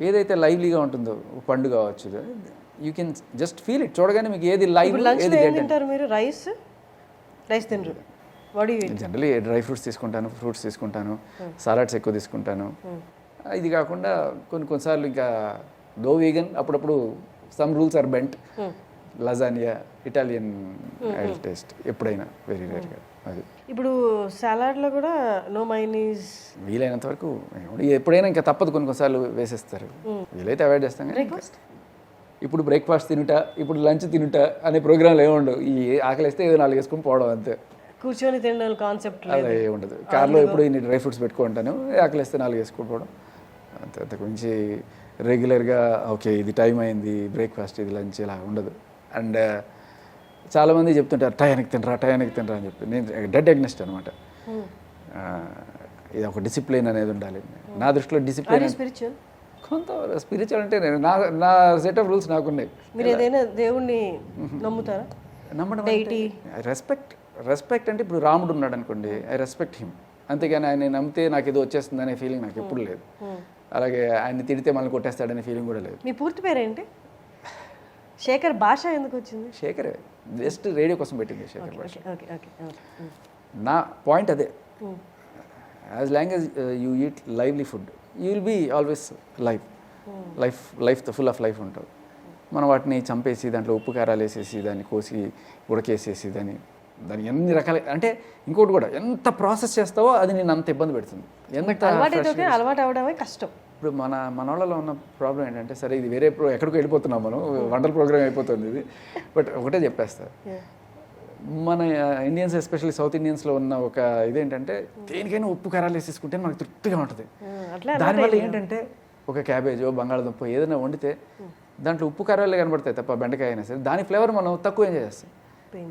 ఏదైతే లైవ్లీగా ఉంటుందో పండు కావచ్చు, you can just feel it. చూడగానే మీకు ఏది లైవ్ ఏది డెడ్. మీరు రైస్ తినరు? జనరలీ డ్రై ఫ్రూట్స్ తీసుకుంటాను, సలాడ్స్ ఎక్కువ తీసుకుంటాను. ఇది కాకుండా కొన్నిసార్లు ఇంకా దో వీగన్, అప్పుడప్పుడు some rules are bent. Lasagna Italian taste ఎప్పుడైనా వెరీ రేర్గా అది. ఇప్పుడు సలాడ్లో కూడా నో మైనీస్, వీలైనంత వరకు ఎప్పుడైనా ఇంకా తప్పదు, కొన్నిసార్లు వేసేస్తారు, వీలైతే అవాయిడ్ చేస్తాం. కానీ ఇప్పుడు బ్రేక్ఫాస్ట్ తినుట, ఇప్పుడు లంచ్ తినుట అనే ప్రోగ్రాంలు ఏముండవు. ఈ ఆకలిస్తే ఏదో 4 వేసుకొని పోవడం అంతే. కూర్చొని తినడం కాన్సెప్ట్ అలా ఏ ఉండదు. కార్లో ఎప్పుడు ఇన్ని డ్రై ఫ్రూట్స్ పెట్టుకుంటాను, ఆకలిస్తే 4 వేసుకొని పోవడం అంతే. అంతకు మించి రెగ్యులర్గా ఓకే ఇది టైం అయింది బ్రేక్ఫాస్ట్ ఇది లంచ్ ఇలా ఉండదు. అండ్ చాలామంది చెప్తుంటారు టయానికి తినరా అని చెప్పి. నేను డెడ్ అగ్నెస్ట్ అనమాట. ఇది ఒక డిసిప్లిన్ అనేది ఉండాలి. నా దృష్టిలో డిసిప్లిన్ స్పిరిచువల్, కొంత స్పిరిచువల్ అంటే నేను నా సెట్ ఆఫ్ రూల్స్ నాకున్నాయి. మీరు ఏదైనా దేవుణ్ణి నమ్ముతారా? నమ్మడం రెస్పెక్ట్ అంటే ఇప్పుడు రాముడు ఉన్నాడు అనుకోండి, ఐ రెస్పెక్ట్ హిమ్. అంతేగాని ఆయన నమ్మితే నాకు ఏదో వచ్చేస్తుంది అనే ఫీలింగ్ నాకు ఎప్పుడు లేదు. అలాగే ఆయన్ని తిడితే మళ్ళీ కొట్టేస్తాడనే ఫీలింగ్ కూడా లేదు. మీ పూర్తి పేరేంటి? శేఖర్ భాష ఎందుకు వచ్చింది? శేఖర్ జస్ట్ రేడియో కోసం పెట్టింది శేఖర్ భాష. Okay okay. నా పాయింట్ అదే, as long as you eat lively food you will be always life full of life ఉంటుంది. మనం వాటిని చంపేసి దాంట్లో ఉప్పు కారాలు వేసేసి దాన్ని కోసి ఉడకేసేసి దాన్ని ఎన్ని రకాల అంటే ఇంకోటి కూడా ఎంత ప్రాసెస్ చేస్తావో అది నేను అంత ఇబ్బంది పెడుతుంది. ఎంత అలవాటు అవడమే కష్టం. ఇప్పుడు మన వాళ్ళలో ఉన్న ప్రాబ్లం ఏంటంటే, సరే ఇది వేరే ఎక్కడికి వెళ్ళిపోతున్నాం మనం, వంటల ప్రోగ్రామ్ అయిపోతుంది ఇది. బట్ ఒకటే చెప్పేస్తారు, మన ఇండియన్స్ ఎస్పెషల్లీ సౌత్ ఇండియన్స్లో ఉన్న ఒక ఇదేంటంటే దేనికైనా ఉప్పు కారాలు వేసేసుకుంటే మనకు తృప్తిగా ఉంటుంది. దానివల్ల ఏంటంటే ఒక క్యాబేజో బంగాళదుంప ఏదైనా వండితే దాంట్లో ఉప్పు కారాలే కనబడతాయి తప్ప బెండకాయ అయినా సరే దాని ఫ్లేవర్ మనం తక్కువ ఎంజాయ్ చేస్తాం.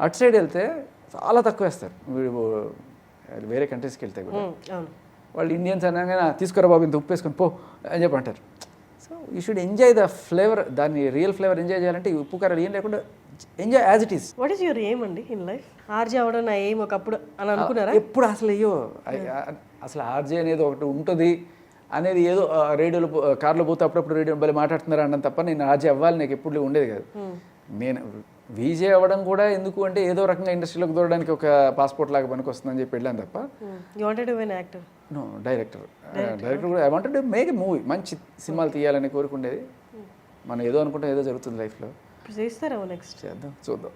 అటు సైడ్ వెళ్తే చాలా తక్కువ వేస్తారు. వేరే కంట్రీస్కి వెళ్తే కూడా వాళ్ళు ఇండియన్స్ అనగానే తీసుకురా బాబు ఇంత ఉప్పు వేసుకొని పో అని చెప్పి అంటారు. So you should enjoy the flavour. దాన్ని రియల్ ఫ్లేవర్ ఎంజాయ్ చేయాలంటే ఈ ఉప్పు కారాలు ఏం లేకుండా enjoy as it is. What is your aim అండి ఇన్ లైఫ్? ఆర్జే అవడం నా ఎయిమ్ ఒకప్పుడు అని అనుకున్నారా? ఎప్పుడు అసలు అసలు ఆర్జే అనేది ఒకటి ఉంటుంది అనేది ఏదో రేడియోలో కార్లో పోతే అప్పుడప్పుడు రేడియో భలే మాట్లాడుతున్నారు అన్నం తప్ప నేను ఆర్జే అవ్వాలి నాకు ఎప్పుడు ఉండేది కాదు. నేను వీజే అవ్వడం కూడా ఎందుకు అంటే ఏదో రకంగా ఇండస్ట్రీలోకి దూరడానికి ఒక పాస్పోర్ట్ లాగా పనికి వస్తుందని చెప్పి వెళ్ళాను తప్ప. You wanted to be an actor? No, director కూడా I wanted to make a movie. మంచి సినిమాలు తీయాలని కోరుకుండేది. మనం ఏదో అనుకుంటే ఏదో జరుగుతుంది లైఫ్లో. చేస్తారేమో నెక్స్ట్? చేద్దాం, చూద్దాం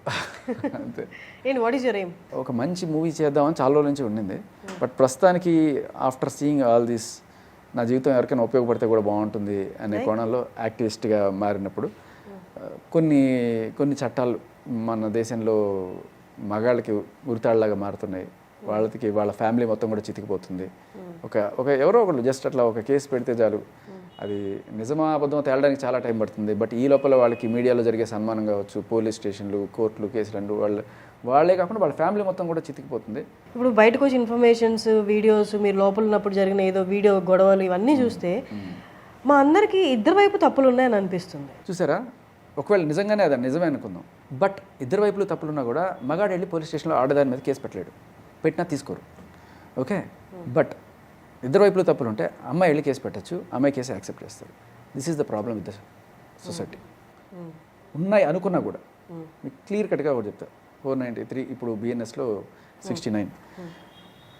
అంతే. ఏంటి వాట్ ఈస్ యువర్ ఎయిమ్? ఒక మంచి మూవీ చేద్దామని చాలా రోజుల నుంచి ఉండింది. బట్ ప్రస్తుతానికి ఆఫ్టర్ సీయింగ్ ఆల్ దిస్ నా జీవితం ఎవరికైనా ఉపయోగపడితే కూడా బాగుంటుంది అనే కోణంలో యాక్టివిస్ట్గా మారినప్పుడు కొన్ని చట్టాలు మన దేశంలో మగాళ్ళకి ఉరితాళ్ళలాగా మారుతున్నాయి. వాళ్ళ ఫ్యామిలీ మొత్తం కూడా చితికిపోతుంది. ఒక ఎవరో ఒకళ్ళు జస్ట్ అట్లా ఒక కేసు పెడితే చాలు, అది నిజమా అబద్ధమో తేలడానికి చాలా టైం పడుతుంది. బట్ ఈ లోపల వాళ్ళకి మీడియాలో జరిగే సన్మానం కావచ్చు, పోలీస్ స్టేషన్లు, కోర్టులు, కేసులు అంటూ వాళ్ళే కాకుండా వాళ్ళ ఫ్యామిలీ మొత్తం కూడా చితికిపోతుంది. ఇప్పుడు బయటకు వచ్చి ఇన్ఫర్మేషన్స్, వీడియోస్, మీరు లోపల ఉన్నప్పుడు జరిగిన ఏదో వీడియో గొడవలు ఇవన్నీ చూస్తే మా అందరికీ ఇద్దరు వైపు తప్పులు ఉన్నాయని అనిపిస్తుంది. చూసారా, ఒకవేళ నిజంగానే అది నిజమే అనుకుందాం, బట్ ఇద్దరు వైపులు తప్పులున్నా కూడా మగాడు వెళ్ళి పోలీస్ స్టేషన్లో ఆడదాని మీద కేసు పెట్టలేడు, పెట్టినా తీసుకోరు. ఓకే, బట్ ఇద్దరు వైపులు తప్పులు ఉంటే అమ్మాయి వెళ్ళి కేసు పెట్టచ్చు, అమ్మాయి కేసు యాక్సెప్ట్ చేస్తారు. This is the problem with the society. ఉన్నాయి అనుకున్నా కూడా మీకు క్లియర్ కట్గా ఒకటి చెప్తా. 493 ఇప్పుడు బిఎన్ఎస్లో 69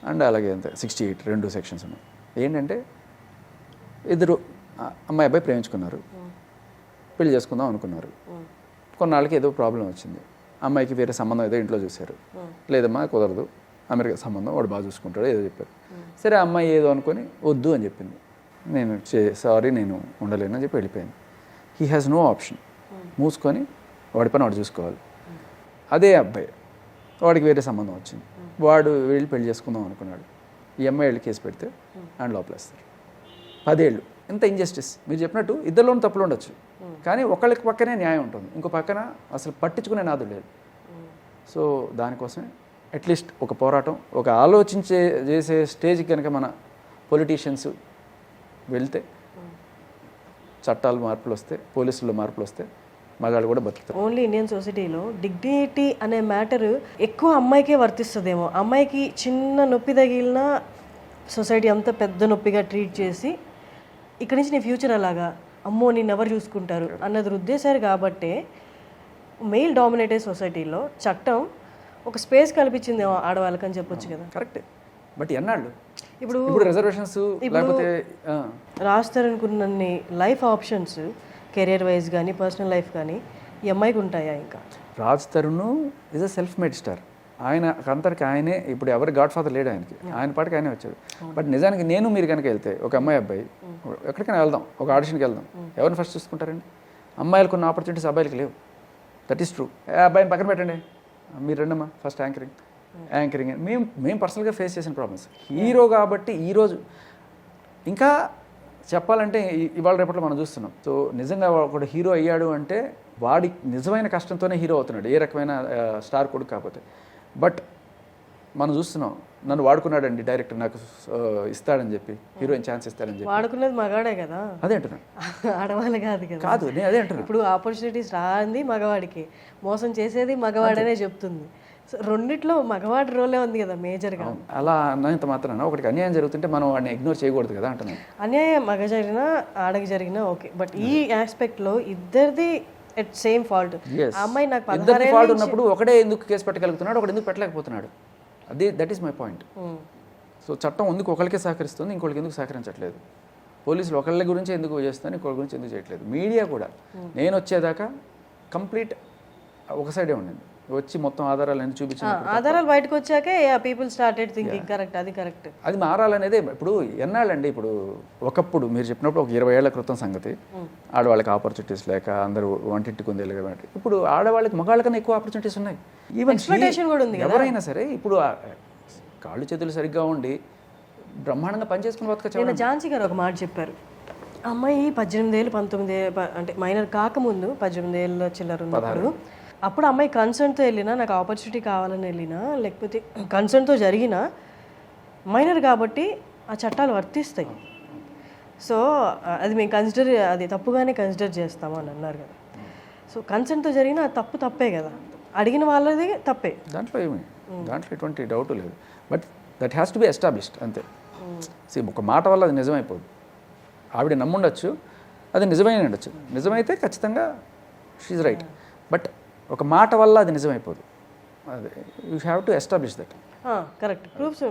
అండ్ అలాగే అంతే 68 2 సెక్షన్స్ ఉన్నాయి. ఏంటంటే ఇద్దరు అమ్మాయి అబ్బాయి ప్రేమించుకున్నారు, పెళ్లి చేసుకుందాం అనుకున్నారు. కొన్నాళ్ళకి ఏదో ప్రాబ్లం వచ్చింది, అమ్మాయికి వేరే సంబంధం ఏదో ఇంట్లో చూశారు. లేదమ్మా కుదరదు, అమెరికా సంబంధం వాడు బాగా చూసుకుంటాడు ఏదో చెప్పారు. సరే అమ్మాయి ఏదో అనుకొని వద్దు అని చెప్పింది. నేను సారీ నేను ఉండలేను అని చెప్పి వెళ్ళిపోయాను. హీ హ్యాస్ నో ఆప్షన్, మూసుకొని వాడి పని వాడు చూసుకోవాలి. అదే అబ్బాయి వాడికి వేరే సంబంధం వచ్చింది, వాడు వెళ్ళి పెళ్లి చేసుకుందాం అనుకున్నాడు. ఈ అమ్మాయి వెళ్ళి కేసు పెడితే అండ్ లోపలేస్తారు. 10 ఏళ్ళు. ఎంత ఇంజస్టిస్. మీరు చెప్పినట్టు ఇద్దరిలోనూ తప్పులు ఉండొచ్చు, కానీ ఒకళ్ళకి పక్కనే న్యాయం ఉంటుంది, ఇంకో పక్కన అసలు పట్టించుకునే నాదు లేదు. సో దానికోసమే అట్లీస్ట్ ఒక పోరాటం, ఒక చేసే స్టేజ్కి కనుక మన పొలిటీషియన్స్ వెళ్తే, చట్టాలు మార్పులు వస్తే, పోలీసుల్లో మార్పులు వస్తే మగాళ్ళు కూడా బతుకుతారు. ఓన్లీ ఇండియన్ సొసైటీలో డిగ్నిటీ అనే మ్యాటర్ ఎక్కువ అమ్మాయికే వర్తిస్తుందేమో. అమ్మాయికి చిన్న నొప్పి తగిలినా సొసైటీ అంతా పెద్ద నొప్పిగా ట్రీట్ చేసి ఇక్కడి నుంచి నీ ఫ్యూచర్ అలాగా, అమ్మో నేను ఎవరు చూసుకుంటారు అన్నది రుద్దేశారు. కాబట్టే మెయిల్ డామినేటెడ్ సొసైటీలో చట్టం ఒక స్పేస్ కల్పించింది ఆడవాళ్ళకని చెప్పొచ్చు కదా. కరెక్టే, బట్ ఎన్నాళ్ళు ఇప్పుడు రిజర్వేషన్స్ లేకపోతే రాస్తారనుకున్నన్ని లైఫ్ ఆప్షన్స్ కెరియర్ వైజ్ కానీ పర్సనల్ లైఫ్ కానీ ఈ అమ్మాయికి ఉంటాయా ఇంకా? Raj Tarun is a self made star. ఆయన అంతటికి ఆయనే, ఇప్పుడు ఎవరి గాడ్ ఫాదర్ లేడు ఆయనకి, ఆయన పాటికి ఆయనే వచ్చాడు. బట్ నిజానికి నేను మీరు కనుక వెళ్తే ఒక అమ్మాయి అబ్బాయి ఎక్కడికైనా వెళ్దాం, ఒక ఆడిషన్కి వెళ్దాం, ఎవరిని ఫస్ట్ చూసుకుంటారండి? అమ్మాయిలకు ఉన్న ఆపర్చునిటీస్ అబ్బాయిలకి లేవు. That is true. అబ్బాయిని పక్కన పెట్టండి, మీరు రండమ్మా ఫస్ట్ యాంకరింగ్ మేము పర్సనల్గా ఫేస్ చేసిన ప్రాబ్లమ్స్. హీరో కాబట్టి ఈరోజు ఇంకా చెప్పాలంటే ఇవాళ రేపట్లో మనం చూస్తున్నాం. సో నిజంగా ఒకడు హీరో అయ్యాడు అంటే వాడి నిజమైన కష్టంతోనే హీరో అవుతున్నాడు, ఏ రకమైన స్టార్ కొడుకు కాకపోతే. బట్ మనం చూస్తున్నాం, నన్ను వాడుకున్నాడండి డైరెక్టర్, నాకు ఇస్తాడని చెప్పి, హీరోయిన్ ఛాన్స్ ఇస్తాడని చెప్పి. వాడుకునేది మగాడే కదా, అదే అంటున్నాను, ఆడవాళ్ళు కాదు కదా. కాదు నేను అదే అంటున్నాను. ఇప్పుడు ఆపర్చునిటీస్ రాంది మగవాడికి, మోసం చేసేది మగవాడనే చెప్తుంది. సో రెండిట్లో మగవాడి రోలే ఉంది కదా మేజర్గా. అలా అన్నంత మాత్రాన ఒకటికి అన్యాయం జరుగుతుంటే మనం వాడిని ఇగ్నోర్ చేయకూడదు కదా అంటున్నాను. అన్యాయం మగ జరిగినా ఆడకి జరిగినా ఓకే, బట్ ఈ ఆస్పెక్ట్లో ఇద్దరిది ఎట్ సేమ్ ఫాల్ట్. అమ్మాయి నాకు ఇద్దరు ఫాల్ట్ ఉన్నప్పుడు ఒకడే ఎందుకు కేసు పెట్టగలుగుతున్నాడు, ఒకటి ఎందుకు పెట్టలేకపోతున్నాడు? That is my point. So చట్టం ఎందుకు ఒకరికే సహకరిస్తుంది, ఇంకొకరికి ఎందుకు సహకరించట్లేదు? పోలీసులు ఒకళ్ళ గురించి ఎందుకు చేస్తున్నారు, ఇంకొకరి గురించి ఎందుకు చేయట్లేదు? మీడియా కూడా నేను వచ్చేదాకా కంప్లీట్ ఒక సైడే ఉండింది, వచ్చి మొత్తం ఆధారాలు అన్ని చూపించిన ఆధారాలు బయటకు వచ్చాకే పీపుల్ స్టార్టెడ్ థింకింగ్ కరెక్ట్, అది కరెక్ట్. అది మారాలనేదే. ఇప్పుడు ఎన్నాళ్ళండి, ఇప్పుడు ఒకప్పుడు మీరు చెప్పినప్పుడు ఒక 20 ఏళ్ల క్రితం సంగతి, ఆడవాళ్ళకి ఆపర్చునిటీస్ లేక అందరూ వంటింటికి ఉంది. ఇప్పుడు ఆడవాళ్ళకి మగాళ్ళకన్నా ఎక్కువ ఆపర్చునిటీస్ ఉన్నాయి. ఈవెన్ కూడా ఉంది. ఎవరైనా సరే ఇప్పుడు కాళ్ళు చేతులు సరిగ్గా ఉండి బ్రహ్మాండంగా పనిచేసుకుని బతకచ్చు. నేను ఝాన్సీ గారు ఒక మాట చెప్పారు, అమ్మాయి 18 ఏళ్ళు 19 అంటే మైనర్ కాకముందు 18 ఏళ్ళ చిల్లర ఉన్నప్పుడు, అప్పుడు అమ్మాయి కన్సర్న్తో వెళ్ళినా, నాకు ఆపర్చునిటీ కావాలని వెళ్ళినా, లేకపోతే కన్సర్న్తో జరిగినా, మైనర్ కాబట్టి ఆ చట్టాలు వర్తిస్తాయి. సో అది మేము అది తప్పుగానే కన్సిడర్ చేస్తాము అని అన్నారు కదా. సో కన్సర్న్తో జరిగిన తప్పు తప్పే కదా, అడిగిన వాళ్ళది తప్పే, దాంట్లో ఎటువంటి డౌట్ లేదు. But that has to be established అంతే. ఒక మాట వల్ల అది నిజమైపోదు. ఆవిడ నమ్ముండొచ్చు, అది నిజమైన ఉండొచ్చు. నిజమైతే ఖచ్చితంగా షీఈ్ రైట్. బట్ ఒక మాట వల్ల అది నిజమైపోదు. అదే you have to establish that. Correct.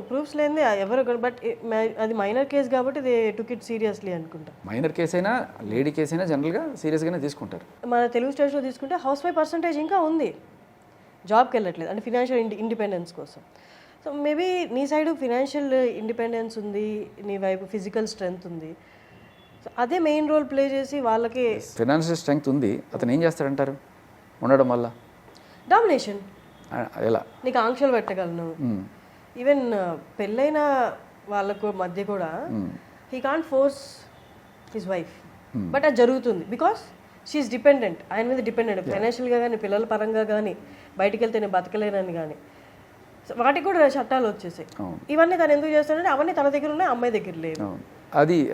Proofs లేనిది ఎవరు, బట్ అది మైనర్ కేసు కాబట్టి ఇది టుక్ ఇట్ సీరియస్లీ అనుకుంటా. మైనర్ కేసు అయినా లేడీ కేసు అయినా జనరల్గా సీరియస్గానే తీసుకుంటారు. మన తెలుగు స్టేట్స్లో తీసుకుంటే హౌస్ వైఫ్ పర్సంటేజ్ ఇంకా ఉంది, జాబ్కి వెళ్ళట్లేదు, అంటే ఫినాన్షియల్ ఇండిపెండెన్స్ కోసం. సో మేబీ నీ సైడ్ ఫినాన్షియల్ ఇండిపెండెన్స్ ఉంది, నీ వైపు ఫిజికల్ స్ట్రెంగ్త్ ఉంది. సో అదే మెయిన్ రోల్ ప్లే చేసి వాళ్ళకి ఫినాన్షియల్ స్ట్రెంగ్త్ ఉంది, అతను ఏం చేస్తాడంటారు ఉండడం వల్ల? డామినేషన్. ఎలా నీకు ఆంక్షలు పెట్టగలను. ఈవెన్ పెళ్ళైన వాళ్ళకు మధ్య కూడా he can't force his wife, but అది జరుగుతుంది బికాస్ షీఈస్ డిపెండెంట్, ఆయన మీద డిపెండెంట్, ఫైనాన్షియల్గా కానీ పిల్లల పరంగా కానీ, బయటికి వెళ్తే నేను బతకలేనని కానీ. వాటికి కూడా చట్టాలు వచ్చేసాయి. ఇవన్నీ తను ఎందుకు చేస్తాడంటే అవన్నీ తన దగ్గర ఉన్నాయి, అమ్మాయి దగ్గర లేదు.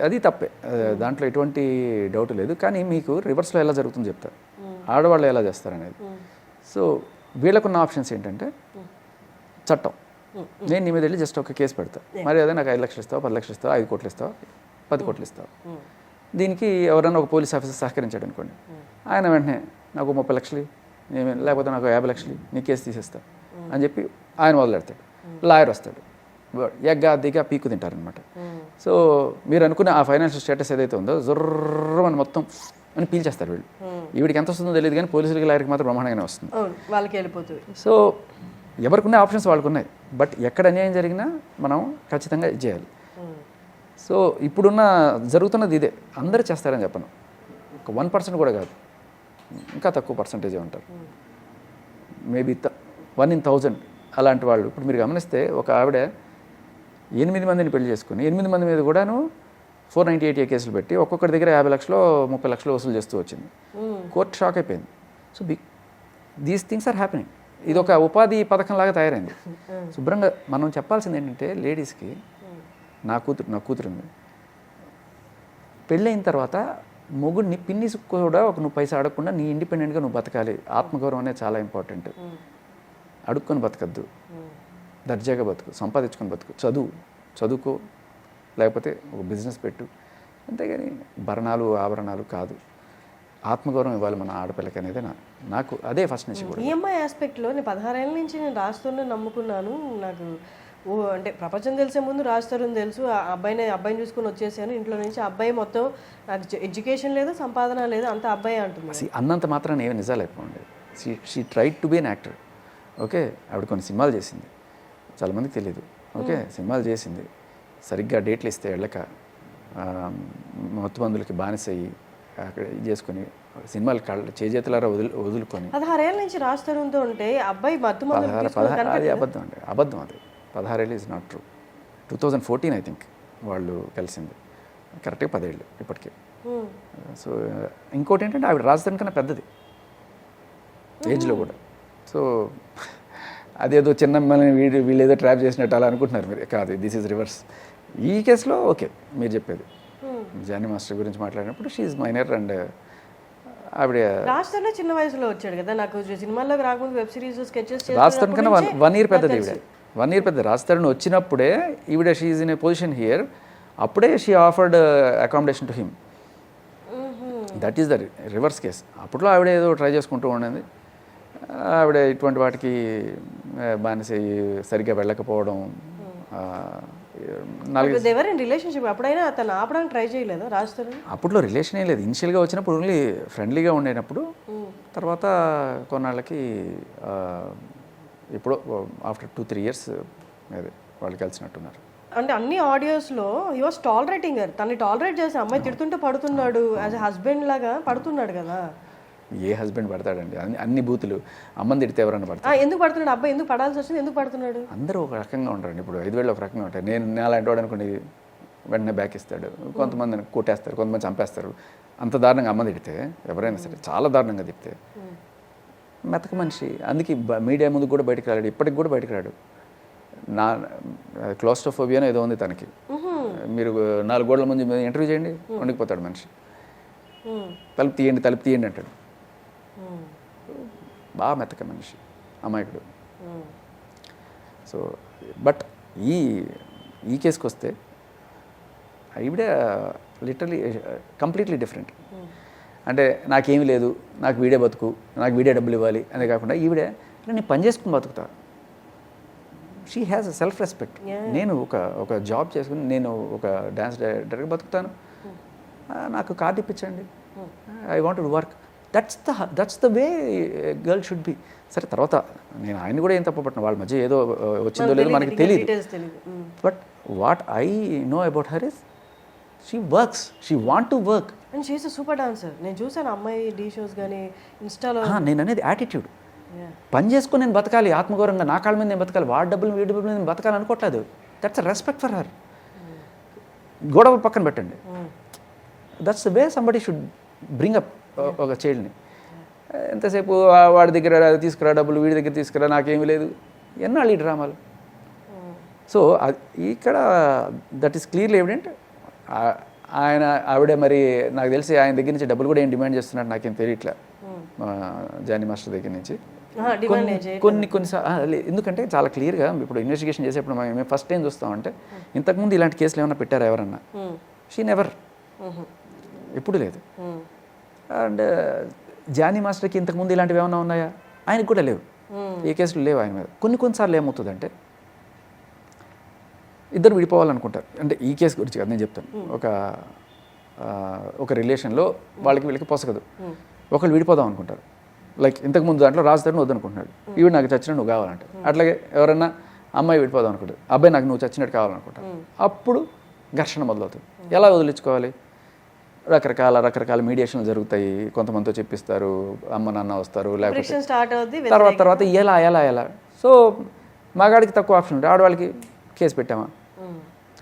అది తప్పే, దాంట్లో ఎటువంటి డౌట్ లేదు. కానీ మీకు రివర్స్లో ఎలా జరుగుతుందో చెప్తారు, ఆడవాళ్ళు ఎలా చేస్తారనేది. సో వీళ్ళకున్న ఆప్షన్స్ ఏంటంటే చట్టం, నేను నీ మీద వెళ్ళి జస్ట్ ఒక కేసు పెడతా, మరి అదే నాకు 5 లక్షలు ఇస్తావు, 10 లక్షలు ఇస్తావు, 5 కోట్లు ఇస్తావు, 10 కోట్లు ఇస్తావు. దీనికి ఎవరైనా ఒక పోలీస్ ఆఫీసర్ సహకరించాడు అనుకోండి, ఆయన వెంటనే నాకు 30 లక్షలు, లేకపోతే నాకు 50 లక్షలు, నీ కేసు తీసేస్తా అని చెప్పి ఆయన వదిలేడతాడు. లాయర్ వస్తాడు, ఎగ్గా దిగ్గా పీకు తింటారనమాట. సో మీరు అనుకున్న ఆ ఫైనాన్షియల్ స్టేటస్ ఏదైతే ఉందో జొర్రమని మొత్తం అని పీల్చేస్తారు వీళ్ళు. వీడికి ఎంత వస్తుందో తెలియదు కానీ పోలీసులకి లాయర్కి మాత్రం బ్రహ్మాండంగానే వస్తుంది, వాళ్ళకి వెళ్ళిపోతుంది. సో ఎవరికి ఉన్న ఆప్షన్స్ వాళ్ళకు ఉన్నాయి. బట్ ఎక్కడ అన్యాయం జరిగినా మనం ఖచ్చితంగా ఇది చేయాలి. సో ఇప్పుడున్న జరుగుతున్నది ఇదే. అందరూ చేస్తారని చెప్పను, ఒక 1% కూడా కాదు, ఇంకా తక్కువ పర్సంటేజే ఉంటారు. మేబీ 1 in 1000 అలాంటి వాళ్ళు. ఇప్పుడు మీరు గమనిస్తే ఒక ఆవిడ 8 మందిని పెళ్లి చేసుకుని 8 మంది మీద కూడాను 498A కేసులు పెట్టి ఒక్కొక్కరి దగ్గర 50 లక్షలు 30 లక్షలు వసూలు చేస్తూ వచ్చింది. కోర్టు షాక్ అయిపోయింది. So these things are happening. ఇది ఒక ఉపాధి పథకం లాగా తయారైంది. శుభ్రంగా మనం చెప్పాల్సింది ఏంటంటే లేడీస్కి, నా కూతురు ఉంది, పెళ్ళైన తర్వాత మొగుడిని పిన్నిస్ కూడా ఒక నువ్వు పైసా అడగకుండా నీ ఇండిపెండెంట్గా నువ్వు బతకాలి. ఆత్మగౌరవం అనేది చాలా ఇంపార్టెంట్. అడుక్కొని బతకద్దు, దర్జాగా బతుకు, సంపాదించుకొని బతుకు, చదువుకో, లేకపోతే ఒక బిజినెస్ పెట్టు, అంతేగాని భరణాలు ఆభరణాలు కాదు. ఆత్మగౌరవం ఇవ్వాలి మన ఆడపిల్లకి అనేది నాకు అదే ఫస్ట్ నుంచి కూడా. ఈఎంఐ ఆస్పెక్ట్లో నేను 16 ఏళ్ళ నుంచి నేను రాస్తూనే నమ్ముకున్నాను, నాకు అంటే ప్రపంచం తెలిసే ముందు రాజ్ తరుణ్ తెలుసు, ఆ అబ్బాయిని చూసుకొని వచ్చేసాను ఇంట్లో నుంచి. ఆ అబ్బాయి మొత్తం నాకు ఎడ్యుకేషన్ లేదు, సంపాదన లేదు, అంత అబ్బాయి అంటుంది. అన్నంత మాత్రాన్ని ఏమి నిజాలు అయిపోండి. She tried to be an actor. Okay, ఆవిడ కొన్ని సినిమాలు చేసింది, చాలామందికి తెలియదు. ఓకే, సినిమాలు చేసింది, సరిగ్గా డేట్లు ఇస్తే వెళ్ళక మత్తు మందులకి బానిసయ్యి అక్కడ ఇది చేసుకొని సినిమాలు చేజేతులారా వదులుకొని 16 ఏళ్ళ నుంచి రాజ్ తరుణ్తో ఉంటే అబ్బాయి మత్తు మందులు అది అబద్ధం అండి, అబద్ధం. అది 16 ఏళ్ళు is not true. 2014 I think వాళ్ళు కలిసింది, కరెక్ట్గా 10 ఏళ్ళు ఇప్పటికే. సో ఇంకోటి ఏంటంటే ఆవిడ రాజధాని కన్నా పెద్దది ఏజ్లో కూడా. సో అదేదో చిన్న వీళ్ళు ఏదో ట్రాప్ చేసినట్టు అలా అనుకుంటున్నారు మీరు, కాదు, దిస్ ఈజ్ రివర్స్. ఈ కేసులో ఓకే మీరు చెప్పేది. జానీ మాస్టర్ గురించి మాట్లాడినప్పుడు షీఈ్ మైనర్ అండ్ ఆవిడ రాజ్ తరుణ్ చిన్న వయసులో వచ్చాడు కదా, నాకు సినిమాల్లోకి రాకముందు web series sketches Raj Tarun కన్నా 1 year పెద్దది ఈవిడ. 1 year పెద్ద. రాజ్ తరుణ్ వచ్చినప్పుడే ఈవిడ she in a position here, అప్పుడే she offered accommodation to him. That is the reverse case. అప్పట్లో ఆవిడ ఏదో ట్రై చేసుకుంటూ ఉండేది. ఆవిడ ఇటువంటి వాటికి బానిస సరిగ్గా వెళ్ళకపోవడం. రిలేషన్షిప్ అప్పుడైనా అతను ఆపడానికి ట్రై చేయలేదు రాజ్ తరుణ్? అప్పట్లో రిలేషన్ ఏం లేదు. ఇనిషియల్గా వచ్చినప్పుడు ఓన్లీ ఫ్రెండ్లీగా ఉండేటప్పుడు, తర్వాత కొన్నాళ్ళకి ఇప్పుడు ఆఫ్టర్ 2-3 years అదే వాళ్ళు కలిసినట్టున్నారు. అంటే అన్ని ఆడియోస్లో హీ వాస్ టాలరేటింగ్, తనని టాలరేట్ చేసి అమ్మాయి తిడుతుంటే పడుతున్నాడు, యాజ్ ఎ హస్బెండ్ లాగా పడుతున్నాడు కదా. ఏ హస్బెండ్ పడతాడండి? అన్ని బూతులు. అమ్మని తిడితే ఎవరన్నా పడతాడు? ఎందుకు పడుతున్నాడు అబ్బాయి? ఎందుకు పడాల్సి వచ్చింది? ఎందుకు పడుతున్నాడు? అందరూ ఒక రకంగా ఉంటారండి. ఇప్పుడు 5 వేళ్ళు ఒక రకంగా ఉంటాయి. నేను అలాంటి వాడు అనుకోండి, వెంటనే బ్యాక్ ఇస్తాడు. కొంతమందిని కొట్టేస్తారు, కొంతమంది చంపేస్తారు. అంత దారుణంగా అమ్మ తిడితే, ఎవరైనా సరే చాలా దారుణంగా తిడితే మెతక మనిషి. అందుకే మీడియా ముందు కూడా బయటకు రాడు, ఇప్పటికి కూడా బయటకు రాడు. నా క్లోస్ట్రోఫోబియానో ఏదో ఉంది తనకి. మీరు 4 గోడల ముందు ఇంటర్వ్యూ చేయండి, వండిపోతాడు మనిషి. తలుపు తీయండి అంటాడు. బాగా మెతక మనిషి, అమాయకుడు. సో బట్ ఈ కేసుకి వస్తే ఈవిడ లిటరలీ కంప్లీట్లీ డిఫరెంట్. అంటే నాకేమీ లేదు, నాకు వీడే బతుకు, నాకు వీడే డబ్బులు ఇవ్వాలి అనే కాకుండా ఈవిడ నేను పని చేసుకుని బతుకుతా. She has a self respect. నేను ఒక జాబ్ చేసుకుని నేను ఒక డ్యాన్స్ డైరెక్టర్గా బతుకుతాను, నాకు కార్డు ఇప్పించండి, I want to work. That's the way girl should be. సరే, తర్వాత నేను ఆయన కూడా ఏం తప్పపట్టిన, వాళ్ళ మధ్య ఏదో వచ్చిందో లేదో మనకి తెలియదు. But what I know about her is she works, she want to work. And she is a super dancer. నేను చూసాను అమ్మాయి డీ షోస్ కానీ ఇన్స్టాలో. నేను అనేది యాటిట్యూడ్. పని చేసుకొని నేను బతకాలి, ఆత్మగౌరవంగా నా కాళ్ళ మీద నేను బతకాలి, వాడి డబ్బులు వీడి డబ్బులు నేను బతకాలి అనుకోవట్లేదు. That's a respect for her. గొడవ పక్కన పెట్టండి. That's the way somebody should bring up ఒక చైల్డ్ని. ఎంతసేపు వాడి దగ్గర తీసుకురా డబ్బులు, వీడి దగ్గర తీసుకురా, నాకేమీ లేదు, ఎన్నాళ్ళు ఈ డ్రామాలు. సో ఇక్కడ దట్ ఈస్ క్లియర్లీ ఎవిడెంట్. ఆవిడ మరి నాకు తెలిసి ఆయన దగ్గర నుంచి డబ్బులు కూడా ఏం డిమాండ్ చేస్తున్నట్టు నాకేం తెలియట్లే, జానీ మాస్టర్ దగ్గర నుంచి. కొన్నిసార్లు ఎందుకంటే చాలా క్లియర్గా ఇప్పుడు ఇన్వెస్టిగేషన్ చేసేప్పుడు మేము ఫస్ట్ ఏం చూస్తామంటే, ఇంతకుముందు ఇలాంటి కేసులు ఏమైనా పెట్టారా ఎవరన్నా? షీ నెవర్, ఎప్పుడు లేదు. అండ్ జానీ మాస్టర్కి ఇంతకుముందు ఇలాంటివి ఏమైనా ఉన్నాయా? ఆయనకు కూడా లేవు, ఏ కేసులు లేవు ఆయన మీద. కొన్నిసార్లు ఏమవుతుందంటే ఇద్దరు విడిపోవాలనుకుంటారు. అంటే ఈ కేసు గురించి కదా నేను చెప్తాను. ఒక రిలేషన్లో వీళ్ళకి పొసగదు, ఒకళ్ళు విడిపోదాం అనుకుంటారు. లైక్ ఇంతకుముందు దాంట్లో రాజ్ తరుణ్ వద్దనుకుంటున్నాడు, ఈవిడ నాకు చచ్చినట్టు నువ్వు కావాలంటారు. అట్లాగే ఎవరన్నా అమ్మాయి విడిపోదాం అనుకుంటారు, అబ్బాయి నాకు నువ్వు చచ్చినట్టు కావాలనుకుంటారు. అప్పుడు ఘర్షణ మొదలవుతుంది. ఎలా వదిలించుకోవాలి? రకరకాల మీడియేషన్లు జరుగుతాయి, కొంతమందితో చెప్పిస్తారు, అమ్మ నాన్న వస్తారు, లేకపోతే తర్వాత ఎలా. సో మగాడికి తక్కువ ఆప్షన్ ఉంటుంది, ఆడవాళ్ళకి కేసు పెట్టామా,